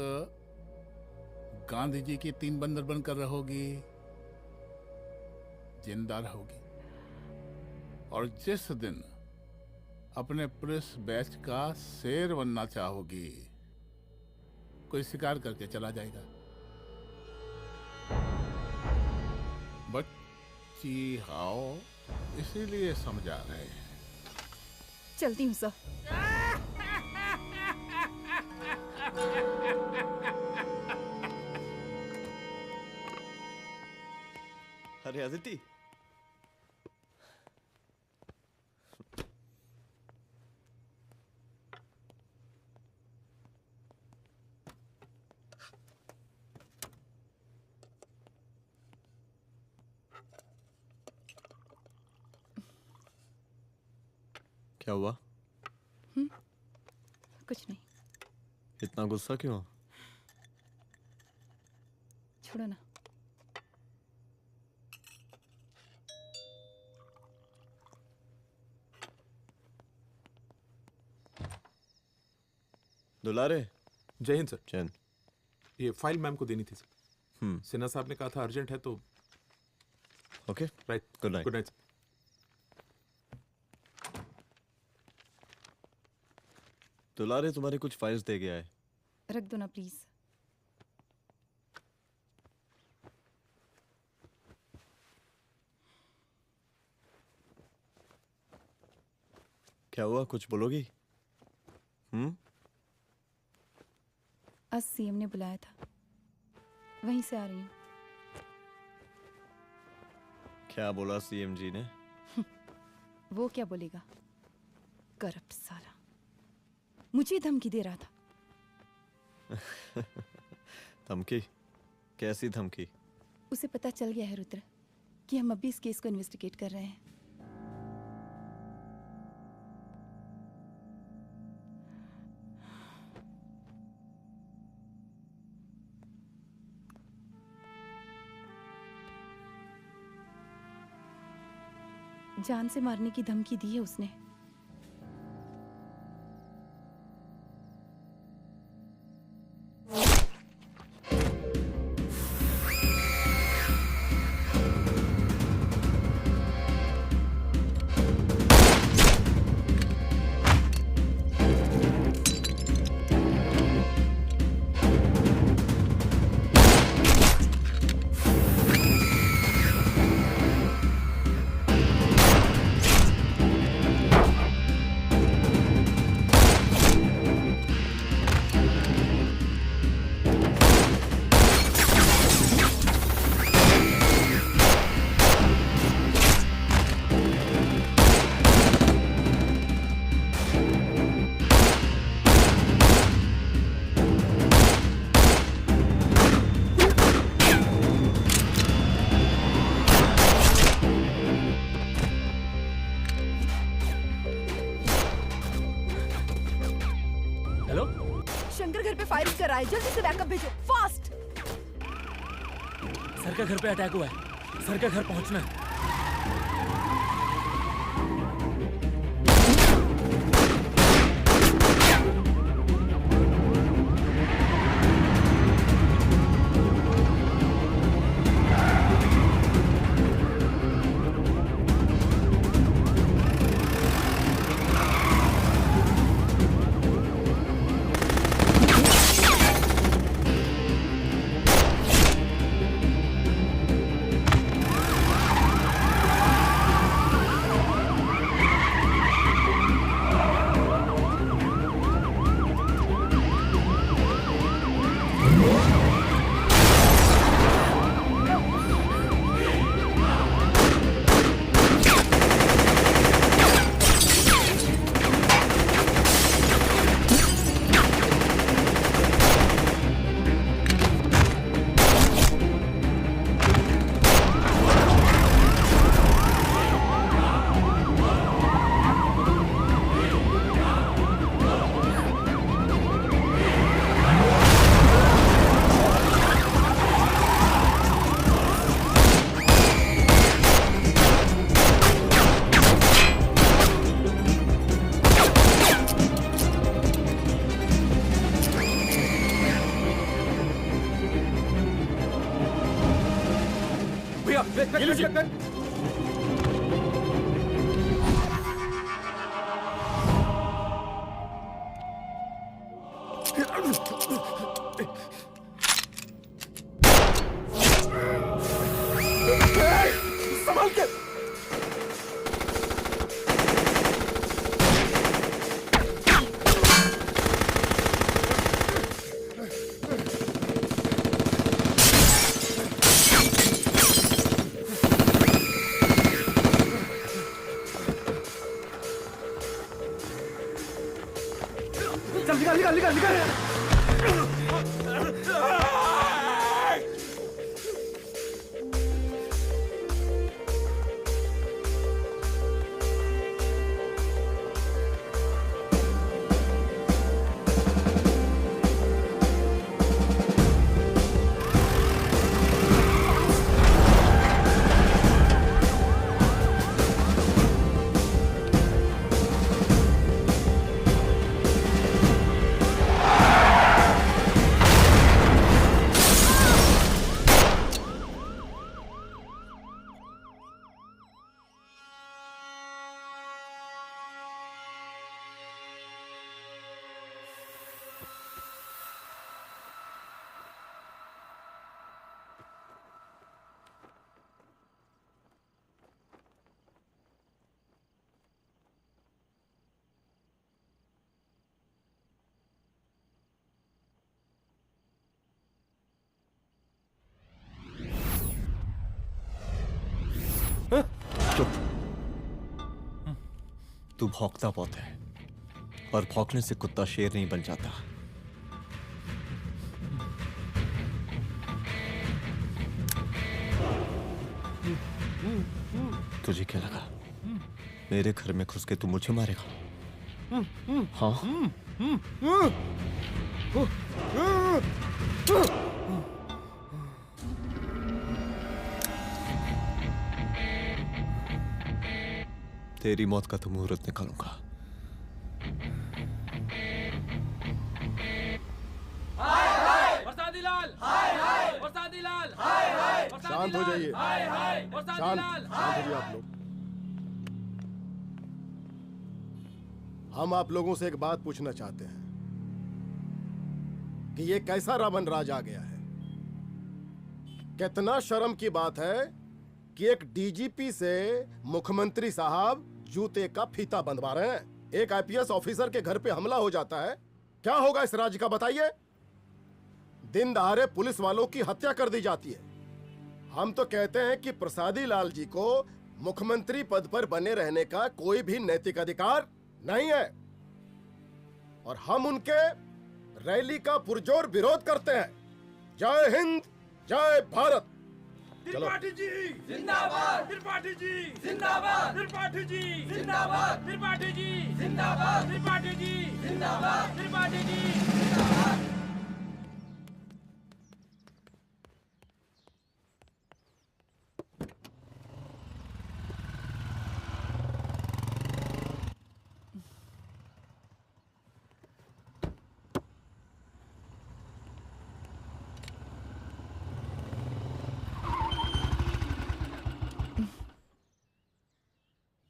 गांधी जी की 3 बंदर बनकर रहोगी, जिंदा रहोगी। और जिस दिन अपने पुलिस बैच का शेर बनना चाहोगी, कोई शिकार करके चला जाएगा। बच्ची हाओ, इसीलिए समझा रहे हैं। चलती हूँ सर। अरे अदिति, क्या हुआ? कुछ नहीं। इतना गुस्सा क्यों? छोड़ो ना। दुलारे। जय हिंद सर। जय हिंद। ये फाइल मैम को देनी थी सर। सिन्हा साहब ने कहा था अर्जेंट है तो। Okay right. Good night. Good night. दुलारे तुम्हारी कुछ फाइल्स दे गया है। रख दो ना प्लीज। क्या हुआ, कुछ बोलोगी? आज सीएम ने बुलाया था, वहीं से आ रही हूँ। क्या बोला सीएम जी ने? वो क्या बोलेगा, करप्ट साला, मुझे धमकी दे रहा था। धमकी? कैसी धमकी? उसे पता चल गया है रुद्र कि हम अभी इस केस को इन्वेस्टिगेट कर रहे हैं। जान से मारने की धमकी दी है उसने। शंकर घर पे फायरिंग कर रहा है, जल्दी से बैकअप भेजो, फास्ट। सर का घर पे अटैक हुआ है, सर का घर पहुंचना है। संभाल के। चुप। तू भौंकता बहुत है और भौंकने से कुत्ता शेर नहीं बन जाता। तुझे क्या लगा मेरे घर में घुस के तू मुझे मारेगा? हाँ? तेरी मौत का तो मुहूर्त निकालूंगा। शांत हो जाइए। शांत हो जाइए आप लोग। हम आप लोगों से एक बात पूछना चाहते हैं कि ये कैसा रावण राज आ गया है। कितना शर्म की बात है कि एक डीजीपी से मुख्यमंत्री साहब जूते का फीता बंधवा रहे हैं। एक आईपीएस ऑफिसर के घर पे हमला हो जाता है, क्या होगा इस राज्य का बताइए? दिन दहाड़े पुलिस वालों की हत्या कर दी जाती है। हम तो कहते हैं कि प्रसादी लाल जी को मुख्यमंत्री पद पर बने रहने का कोई भी नैतिक अधिकार नहीं है और हम उनके रैली का पुरजोर विरोध करते हैं। जय हिंद, जय भारत। त्रिपाठी जी जिंदाबाद, त्रिपाठी जी जिंदाबाद, त्रिपाठी जी जिंदाबाद, त्रिपाठी जी जिंदाबाद, त्रिपाठी जी जिंदाबाद, त्रिपाठी जी जिंदाबाद।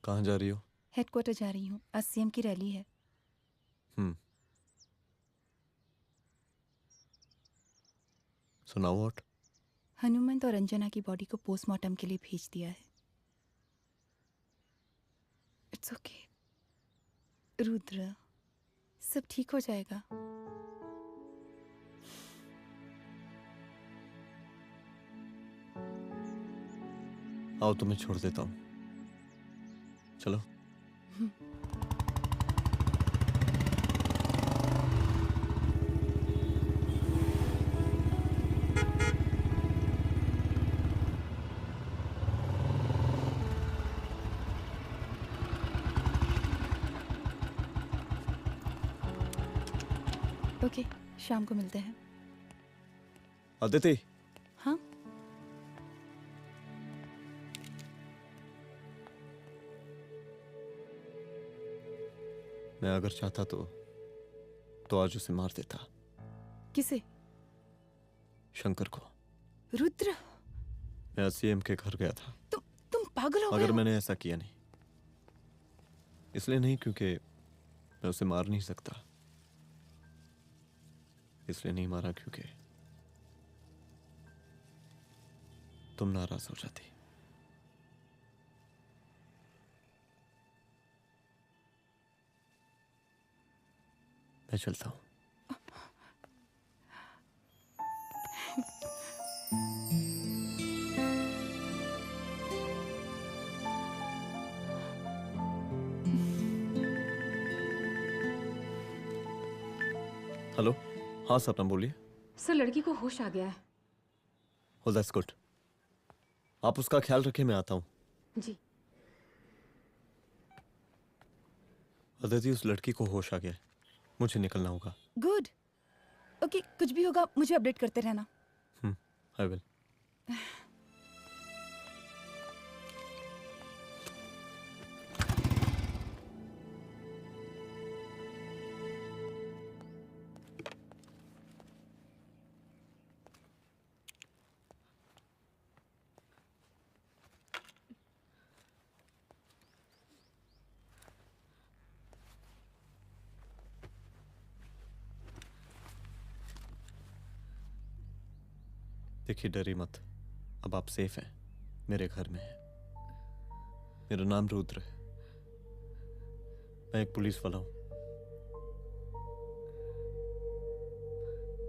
कहाँ जा रही हो? हेडक्वार्टर जा रही हूँ, आज सीएम की रैली है। सुनाओ व्हाट? हनुमंत और अंजना की बॉडी को पोस्टमार्टम के लिए भेज दिया है। इट्स ओके रुद्र, सब ठीक हो जाएगा। आओ तुम्हें छोड़ देता हूँ, चलो। ओके, शाम को मिलते हैं। अदिति। हाँ? मैं अगर चाहता तो आज उसे मार देता। किसे? शंकर को। रुद्र, मैं सीएम के घर गया था। तुम पागल हो गए मगर हो? मैंने ऐसा किया नहीं। इसलिए नहीं क्योंकि मैं उसे मार नहीं सकता, इसलिए नहीं मारा क्योंकि तुम नाराज हो जाती। मैं चलता हूं। हेलो, हाँ सपना बोलिए। सर, लड़की को होश आ गया है। Oh, that's good. आप उसका ख्याल रखिए, मैं आता हूँ। जी। अदिति, उस लड़की को होश आ गया है, मुझे निकलना होगा। गुड। ओके, कुछ भी होगा मुझे अपडेट करते रहना। I will. देखिए, डरिए मत, अब आप सेफ हैं, मेरे घर में हैं। मेरा नाम रुद्र है, मैं एक पुलिस वाला हूं।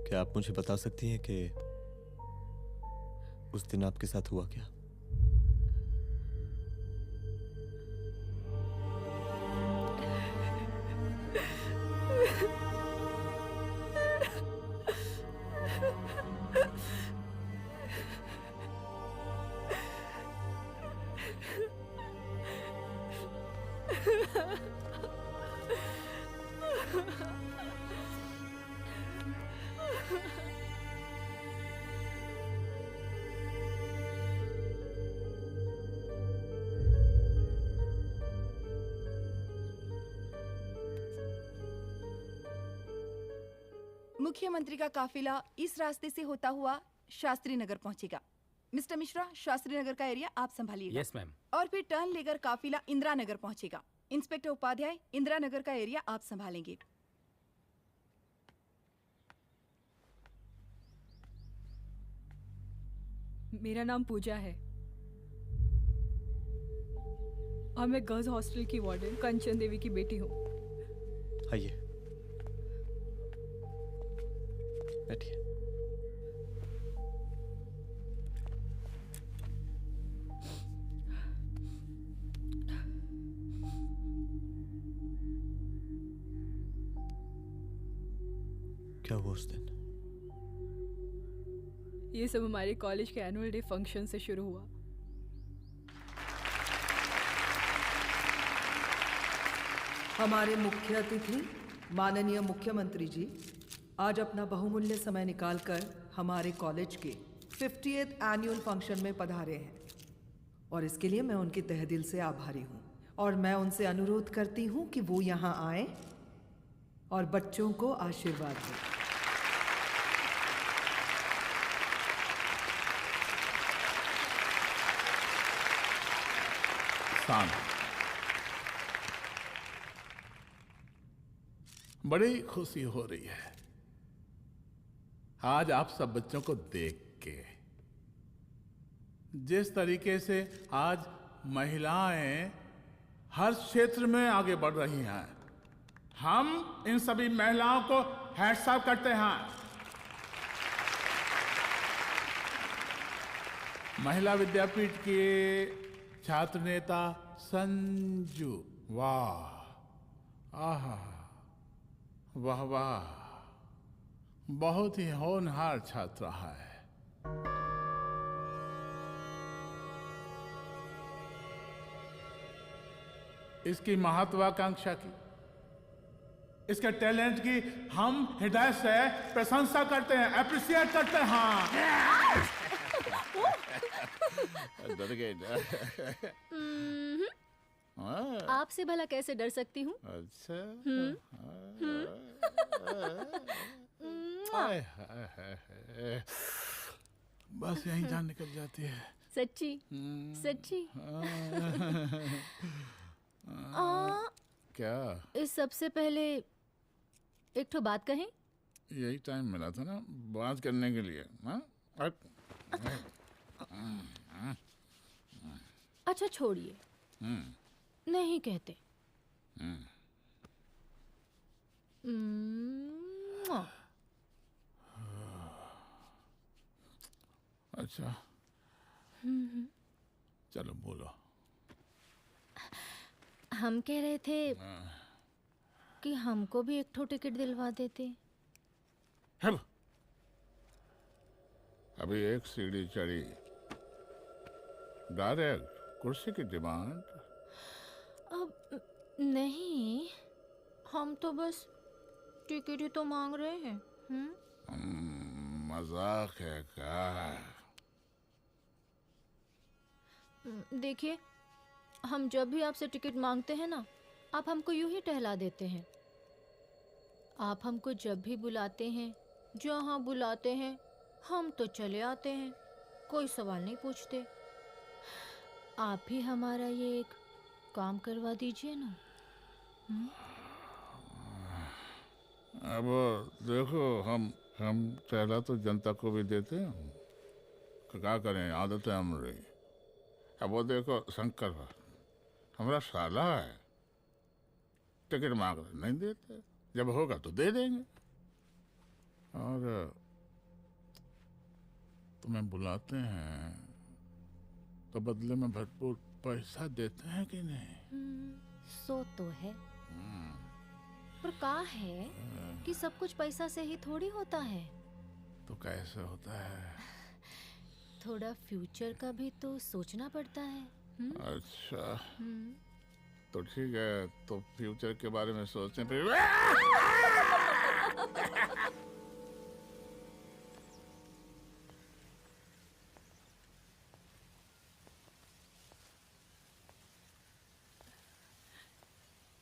क्या आप मुझे बता सकती हैं कि उस दिन आपके साथ हुआ क्या? मुख्यमंत्री का काफिला इस रास्ते से होता हुआ शास्त्री नगर पहुंचेगा। मिस्टर मिश्रा, शास्त्री नगर का एरिया आप संभालिएगा। Yes ma'am. और फिर टर्न लेकर काफिला इंदिरा नगर पहुंचेगा। इंस्पेक्टर उपाध्याय, इंदिरा नगर का एरिया आप संभालेंगे। मेरा नाम पूजा है और मैं गर्ल्स हॉस्टल की वार्डन कंचन देवी की बेटी हूँ। आइए, बैठिए। क्या हुआ उस दिन? ये सब हमारे कॉलेज के एनुअल डे फंक्शन से शुरू हुआ। हमारे मुख्य अतिथि माननीय मुख्यमंत्री जी आज अपना बहुमूल्य समय निकालकर हमारे कॉलेज के 50th एनुअल फंक्शन में पधारे हैं और इसके लिए मैं उनके तहे दिल से आभारी हूँ और मैं उनसे अनुरोध करती हूँ कि वो यहाँ आए और बच्चों को आशीर्वाद दें। बड़ी खुशी हो रही है आज आप सब बच्चों को देख के। जिस तरीके से आज महिलाएं हर क्षेत्र में आगे बढ़ रही हैं, हम इन सभी महिलाओं को हैट्स ऑफ करते हैं। महिला विद्यापीठ के छात्र नेता संजू, वाह, आहा, वाह वाह, बहुत ही होनहार छात्र है। इसकी महत्वाकांक्षा की, इसके टैलेंट की हम हृदय से प्रशंसा करते हैं, अप्रिशिएट करते हैं। डर गए ना? आपसे भला कैसे डर सकती हूँ? अच्छा। बस यहीं जान निकल जाती है। सच्ची सच्ची। क्या? इस सबसे पहले एक ठो बात कहें? यही टाइम मिला था ना बात करने के लिए। अच्छा छोड़िए, नहीं कहते। अच्छा चलो बोलो। हम कह रहे थे कि हमको भी एक ठो टिकट दिलवा देते। अभी एक सीढ़ी चढ़ी, डायरेक्ट कुर्सी की डिमांड। अब नहीं, हम तो बस टिकट ही तो मांग रहे हैं। मजाक है क्या? देखिए, हम जब भी आपसे टिकट मांगते हैं ना, आप हमको यूं ही टहला देते हैं। आप हमको जब भी बुलाते हैं, जहाँ बुलाते हैं, हम तो चले आते हैं, कोई सवाल नहीं पूछते। आप भी हमारा ये एक काम करवा दीजिए ना। अब देखो, हम टहला तो जनता को भी देते हैं, क्या करें, आदत है हमारी। अब वो देखो शंकर हमारा साला है, टिकट मांग रहे नहीं देते, जब होगा तो दे देंगे। और तुम्हें बुलाते हैं तो बदले में भरपूर पैसा देते हैं कि नहीं? सो तो है, पर का है कि सब कुछ पैसा से ही थोड़ी होता है। तो कैसे होता है? थोड़ा फ्यूचर का भी तो सोचना पड़ता है। अच्छा तो ठीक है, तो फ्यूचर के बारे में सोचें फिर।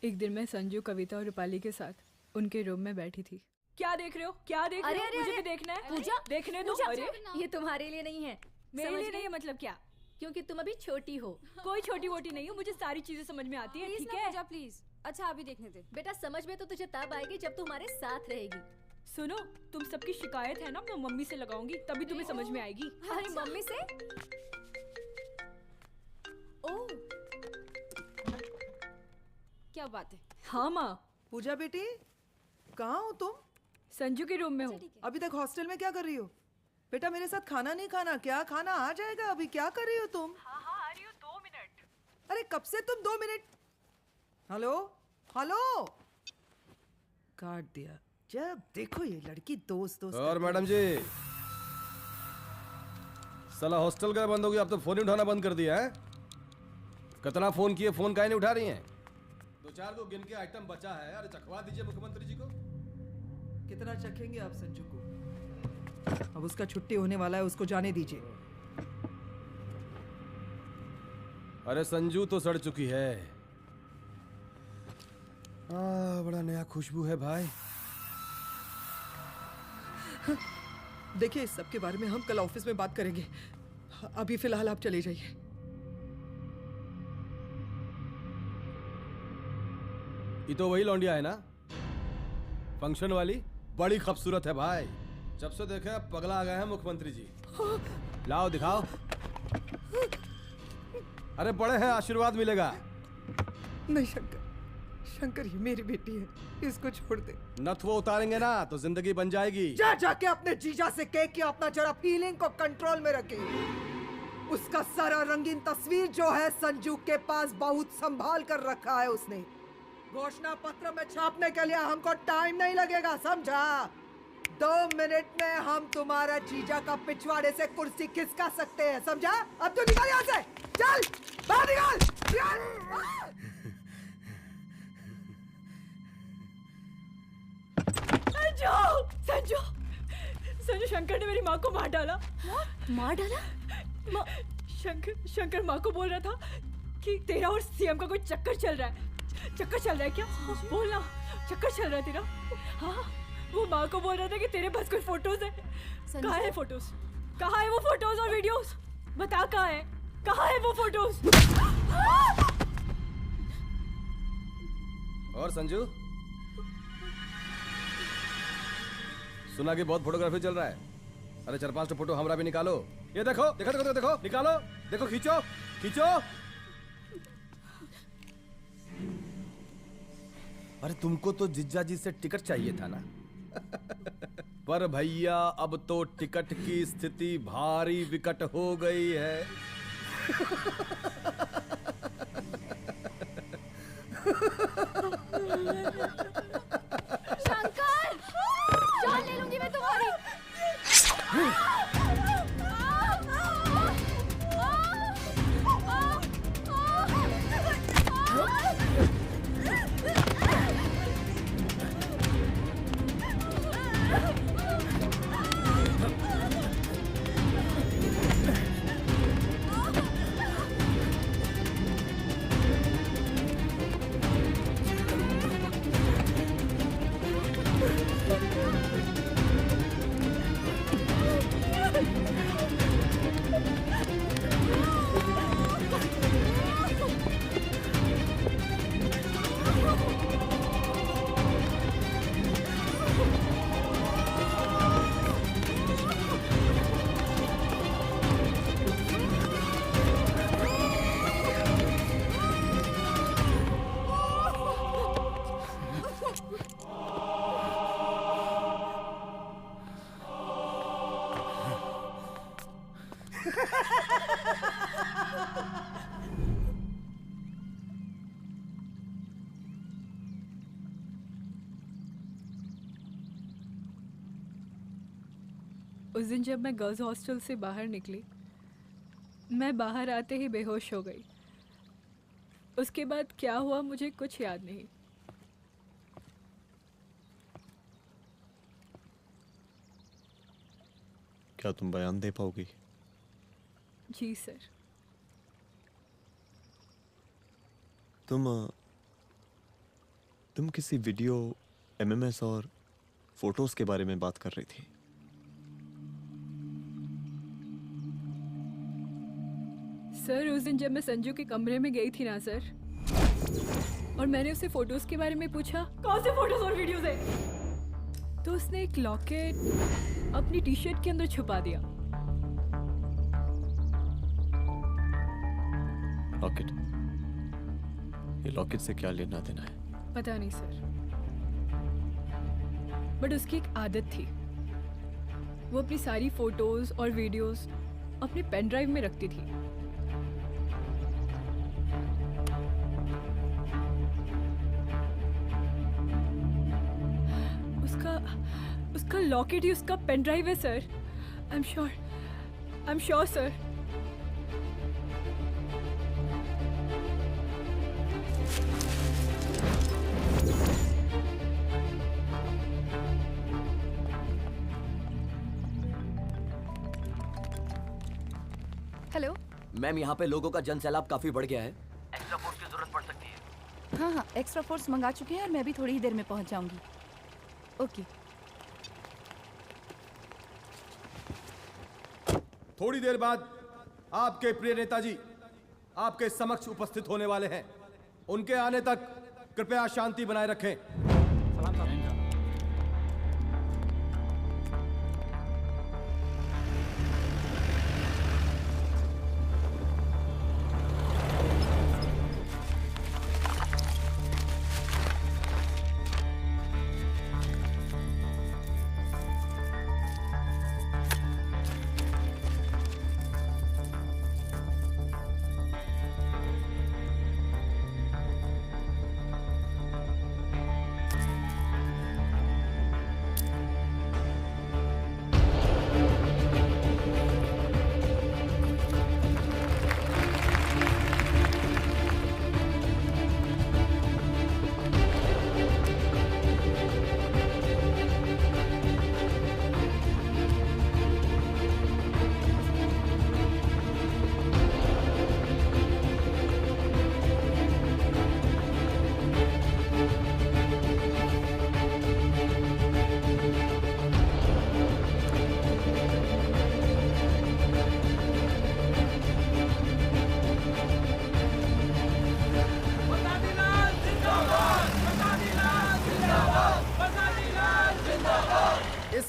एक दिन मैं संजू, कविता और रूपाली के साथ उनके रूम में बैठी थी। क्या देख रहे हो? क्या देख रहे हो? मुझे भी देखना है। पूजा, देखने दो। पूजा, अरे ना। ये तुम्हारे लिए नहीं है। मेरे लिए नहीं है मतलब क्या? क्योंकि तुम अभी छोटी हो। कोई छोटी वोटी नहीं हो, मुझे सारी चीजें समझ में आती है। ठीक है पूजा प्लीज। अच्छा अभी देखने दे। बेटा समझ में तो तुझे तब आएगी जब तू हमारे साथ रहेगी। सुनो, तुम सबकी शिकायत है ना, मैं मम्मी से लगाऊंगी, तभी तुम्हें समझ में आएगी। अरे मम्मी से? ओह, क्या बात है? हाँ माँ। पूजा बेटी, कहाँ हो तुम? संजू के रूम में हूँ। अभी तक हॉस्टल में क्या कर रही हो? बेटा मेरे साथ खाना नहीं खाना क्या? खाना आ जाएगा, अभी क्या कर रही हो तुम? हाँ हाँ आ रही हूँ, 2 मिनट। अरे कब से तुम 2 मिनट? हेलो हेलो, काट दिया। जब देखो ये लड़की दोस्त दोस्त। और मैडम जी, साला हॉस्टल का बंद हो गया, आप तो फोन ही उठाना बंद कर दिया है। कितना फोन किए, फोन काहे नहीं उठा रही हैं? 2-4 को गिन के आइटम बचा है, अरे चखवा दीजिए मुख्यमंत्री जी को। कितना चखेंगे आप संजू को? अब उसका छुट्टी होने वाला है, उसको जाने दीजिए। अरे संजू तो सड़ चुकी है। बड़ा नया खुशबू है भाई। देखिए इस सब के बारे में हम कल ऑफिस में बात करेंगे, अभी फिलहाल आप चले जाइए। ये तो वही लौंडिया है ना, फंक्शन वाली? बड़ी खूबसूरत है भाई, जब से देखे पगला आ गए हैं मुख्यमंत्री जी। लाओ दिखाओ। अरे बड़े हैं, आशीर्वाद मिलेगा। नहीं शंकर, शंकर ये मेरी बेटी है, इसको छोड़ दे। नथ वो उतारेंगे ना तो जिंदगी बन जाएगी। जा जाके अपने जीजा से कह के अपना जरा फीलिंग को कंट्रोल में रखे। उसका सारा रंगीन तस्वीर जो है संजू के पास बहुत संभाल कर रखा है उसने। घोषणा पत्र में छापने के लिए हमको टाइम नहीं लगेगा, समझा? 2 मिनट में हम तुम्हारा जीजा का पिछवाड़े से कुर्सी खिसका सकते हैं, समझा? अब तो निकल यहाँ से, चल बाहर निकल, निकल। संजू, संजू, संजू, शंकर ने मेरी माँ को मार डाला। मार डाला? शंकर माँ को बोल रहा था कि तेरा और सीएम का कोई चक्कर चल रहा है। चक्कर चल रहा है क्या? बोलना, चक्कर चल रहा है तेरा? हाँ, वो माँ को बोल रहा था कि तेरे पास कोई फोटोज है। कहाँ है फोटोज? कहाँ है वो फोटोज और वीडियोस? बता कहाँ है? कहाँ है वो फोटोज? और संजू, सुना कि बहुत फोटोग्राफी चल रहा है। अरे 4-5 फोटो हमरा भी निकालो। ये देखो देखो देखो देखो, निकालो, देखो, खींचो खींचो। अरे तुमको तो जिज्जा जी से टिकट चाहिए था ना। पर भैया अब तो टिकट की स्थिति भारी विकट हो गई है। शंकर, जान ले लूंगी मैं तुम्हारी। उस दिन जब मैं गर्ल्स हॉस्टल से बाहर निकली, मैं बाहर आते ही बेहोश हो गई। उसके बाद क्या हुआ मुझे कुछ याद नहीं। क्या तुम बयान दे पाओगी? जी सर। तुम किसी वीडियो, एमएमएस और फोटोज के बारे में बात कर रही थी। सर उस दिन जब मैं संजू के कमरे में गई थी ना सर, और मैंने उसे फोटोज के बारे में पूछा कौन से फोटोज और वीडियोज है, तो उसने एक लॉकेट अपनी टी शर्ट के अंदर छुपा दिया। लॉकेट? ये लॉकेट से क्या लेना देना है? पता नहीं सर, बट उसकी एक आदत थी, वो अपनी सारी फोटोज और वीडियोस अपने पेन ड्राइव में रखती थी। उसका लॉकेट ही उसका पेन ड्राइव है sir. I am sure sir. Hello ma'am, यहाँ पे लोगों का जन सैलाब काफी बढ़ गया है। एक्स्ट्रा फोर्स की जरूरत पड़ सकती है। हाँ, एक्स्ट्रा फोर्स मंगा चुके हैं और मैं भी थोड़ी ही देर में पहुंच जाऊंगी। ओके। थोड़ी देर बाद आपके प्रिय नेताजी आपके समक्ष उपस्थित होने वाले हैं। उनके आने तक कृपया शांति बनाए रखें।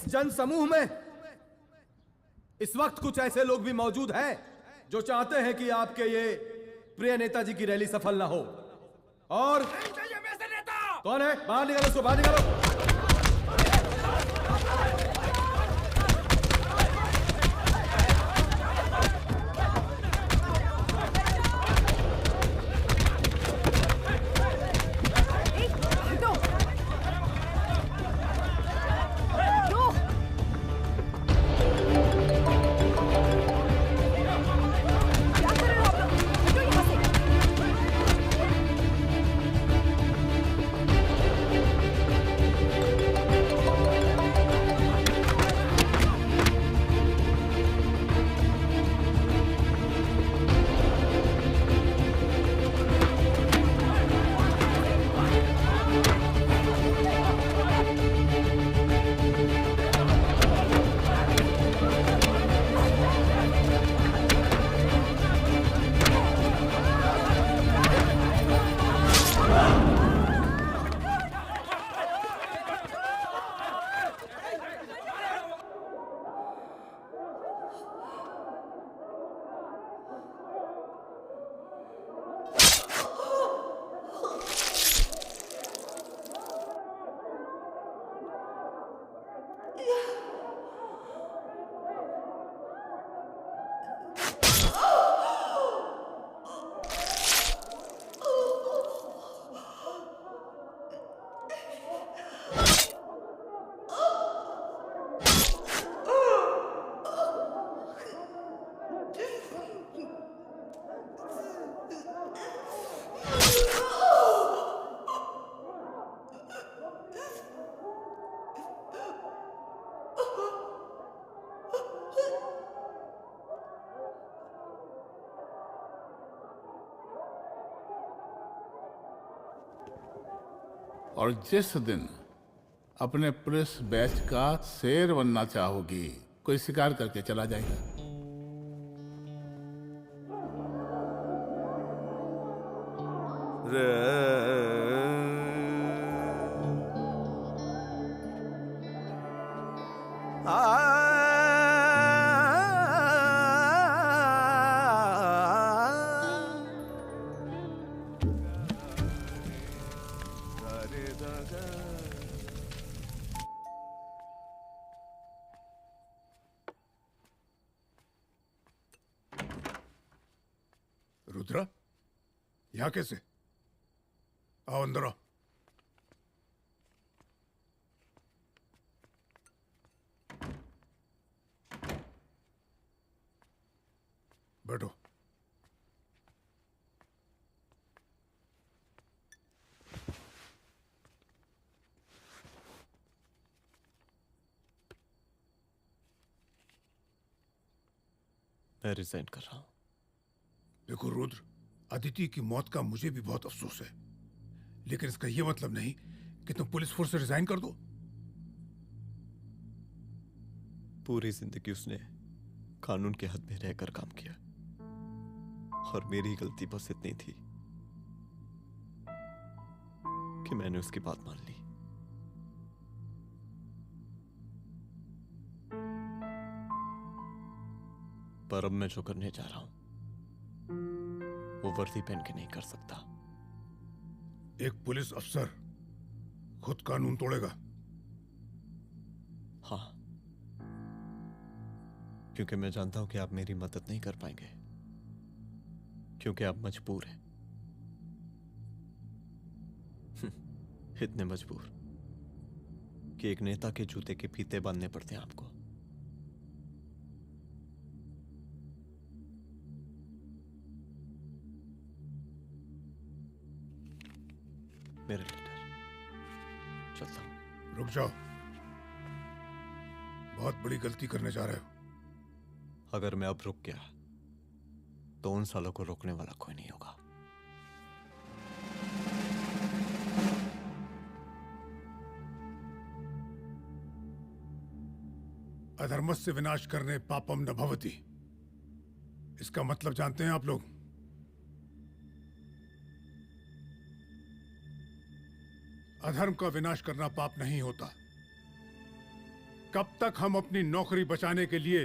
जन समूह में इस वक्त कुछ ऐसे लोग भी मौजूद हैं जो चाहते हैं कि आपके ये प्रिय नेताजी की रैली सफल ना हो। और कौन है? बाहर निकालो उसको, बाहर निकालो। और जिस दिन अपने पुलिस बैच का शेर बनना चाहोगी, कोई शिकार करके चला जाएगा। रुद्रा, यहाँ कैसे? आओ अंदर आओ। बैठो। मैं रिजाइन कर रहा हूं। देखो रुद्र, अदिति की मौत का मुझे भी बहुत अफसोस है, लेकिन इसका यह मतलब नहीं कि तुम पुलिस फोर्स से रिजाइन कर दो। पूरी जिंदगी उसने कानून के हद में रहकर काम किया और मेरी गलती बस इतनी थी कि मैंने उसकी बात मान ली। पर अब मैं जो करने जा रहा हूं वो वर्दी पहन के नहीं कर सकता। एक पुलिस अफसर खुद कानून तोड़ेगा? हाँ, क्योंकि मैं जानता हूं कि आप मेरी मदद नहीं कर पाएंगे, क्योंकि आप मजबूर हैं। इतने मजबूर कि एक नेता के जूते के फीते बांधने पड़ते हैं आपको। मेरे लीडर, चलता हूं। रुक जाओ, बहुत बड़ी गलती करने जा रहे हो। अगर मैं अब रुक गया तो उन सालों को रोकने वाला कोई नहीं होगा। अधर्मस्य विनाश करने पापम न भवति, इसका मतलब जानते हैं आप लोग? अधर्म का विनाश करना पाप नहीं होता। कब तक हम अपनी नौकरी बचाने के लिए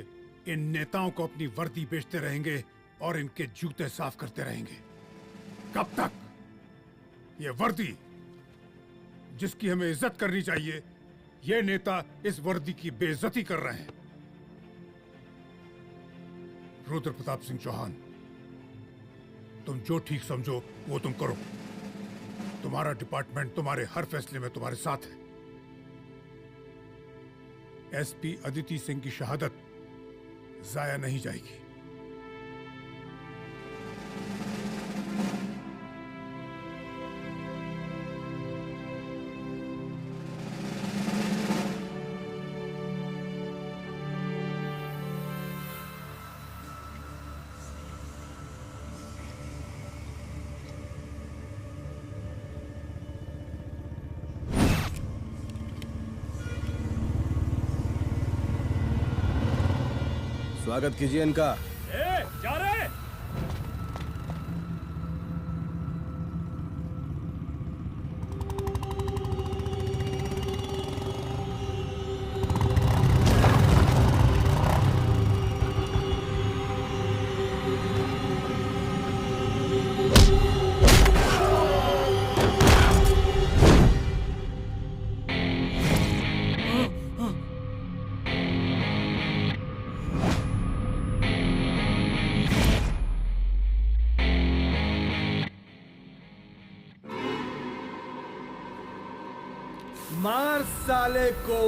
इन नेताओं को अपनी वर्दी बेचते रहेंगे और इनके जूते साफ करते रहेंगे? कब तक? ये वर्दी जिसकी हमें इज्जत करनी चाहिए, ये नेता इस वर्दी की बेइज्जती कर रहे हैं। रुद्र प्रताप सिंह चौहान, तुम जो ठीक समझो वो तुम करो। तुम्हारा डिपार्टमेंट तुम्हारे हर फैसले में तुम्हारे साथ है। एसपी अदिति सिंह की शहादत जाया नहीं जाएगी। स्वागत कीजिए इनका। जा रहे मार साले को।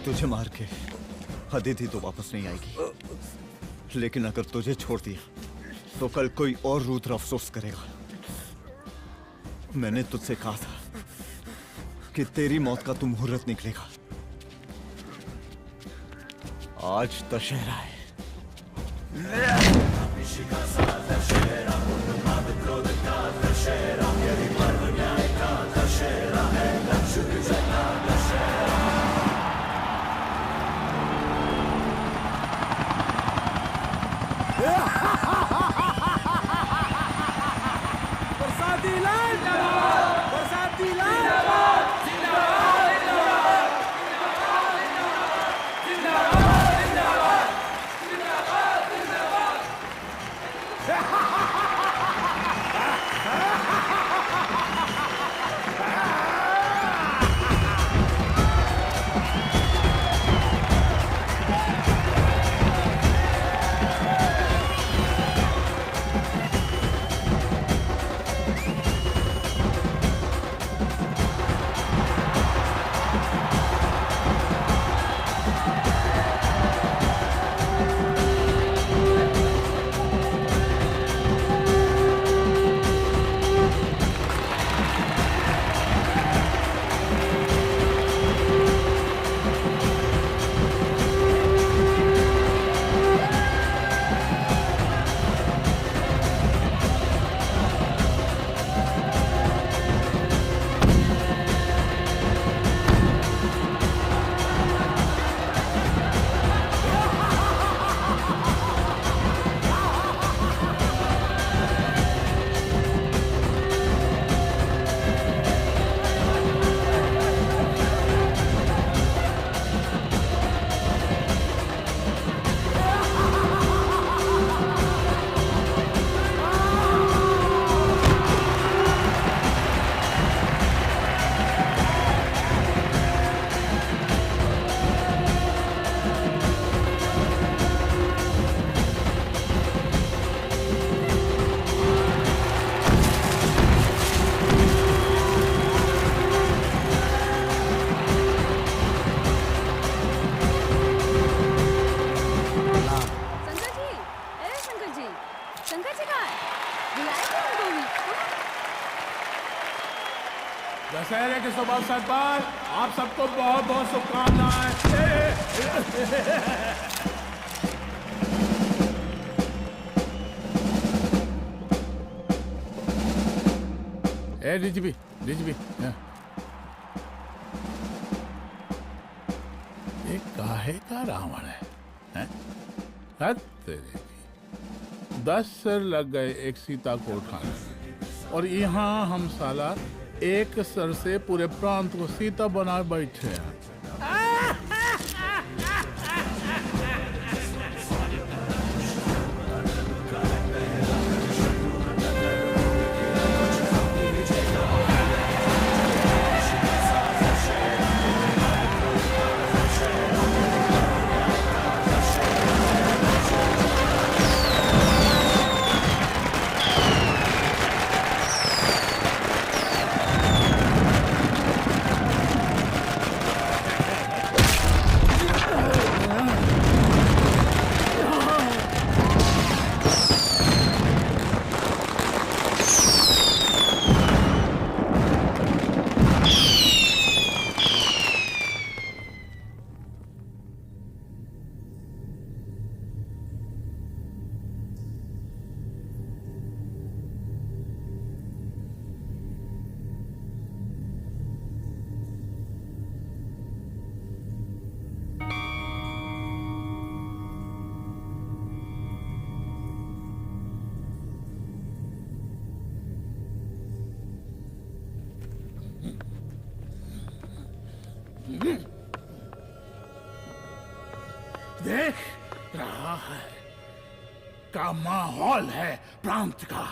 तुझे मार के अदिति तो वापस नहीं आएगी, लेकिन अगर तुझे छोड़ दिया तो कल कोई और रुद्र अफसोस करेगा। मैंने तुझसे कहा था कि तेरी मौत का तू मुहूर्त निकलेगा। आज दशहरा है। बरसाती लाल बरसाती लाल जिंदाबाद जिंदाबाद जिंदाबाद जिंदाबाद दशहरे के शुभ अवसर पर आप सबको बहुत बहुत शुभकामनाएं। ए डीजीपी ये काहे का रावण है? हैं? हद तेरे की। 10 सिर लग गए एक सीता को उठाने में। और यहाँ हम साला एक सर से पूरे प्रांत को सीता बना बैठे हैं। देख रहा है का माहौल है प्रांत का।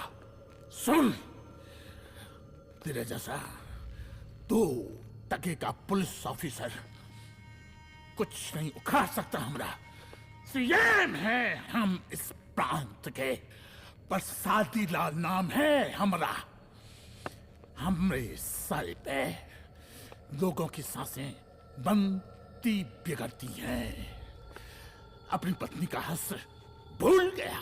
सुन, तेरे जैसा 2 टके का पुलिस ऑफिसर कुछ नहीं उखाड़ सकता। हमरा सीएम है हम इस प्रांत के, प्रसादी लाल नाम है हमरा। हमरे सर पे लोगों की सांसें बनती बिगड़ती हैं। अपनी पत्नी का हंस भूल गया।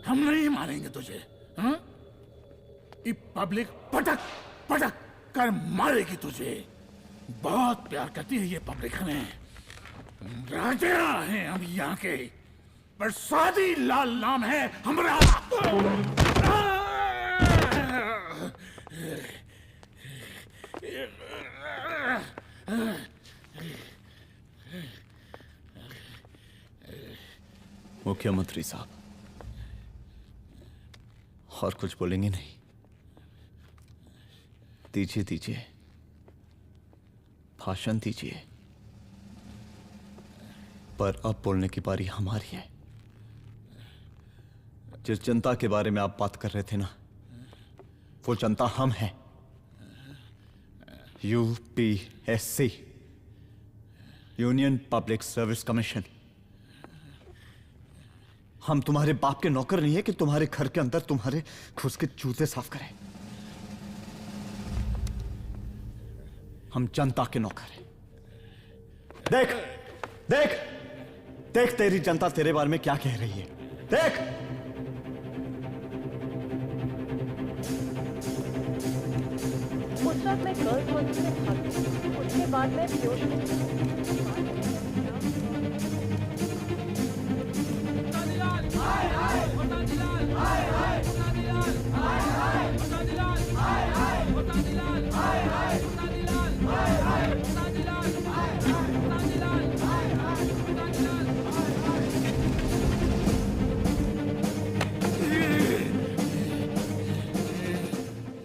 हम नहीं मारेंगे तुझे। हाँ? ये पब्लिक पटक पटक कर मारेगी तुझे। बहुत प्यार करती है ये पब्लिक हमें। राजा हैं हम यहाँ के, प्रसादी लाल नाम है हमारा। मुख्यमंत्री साहब, और कुछ बोलेंगे नहीं? दीजिए दीजिए, भाषण दीजिए। पर अब बोलने की बारी हमारी है। जिस जनता के बारे में आप बात कर रहे थे ना, वो जनता हम हैं। UPSC, union public service commission. हम तुम्हारे बाप के नौकर नहीं है कि तुम्हारे घर के अंदर तुम्हारे घुस के जूते साफ करें। हम जनता के नौकर हैं। देख देख देख, तेरी जनता तेरे बारे में क्या कह रही है। देख, उस वक्त मैं गर्ल्स हॉस्टल में भागी। उसके बाद मैं बेहोश हो गई।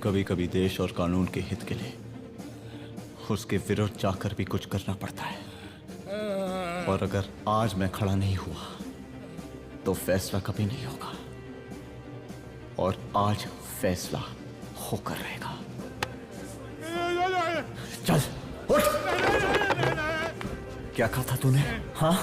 कभी कभी देश और कानून के हित के लिए उसके विरुद्ध जाकर भी कुछ करना पड़ता है। और अगर आज मैं खड़ा नहीं हुआ तो फैसला कभी नहीं होगा, और आज फैसला होकर रहेगा। चल उठ। क्या कहा था तूने? हाँ?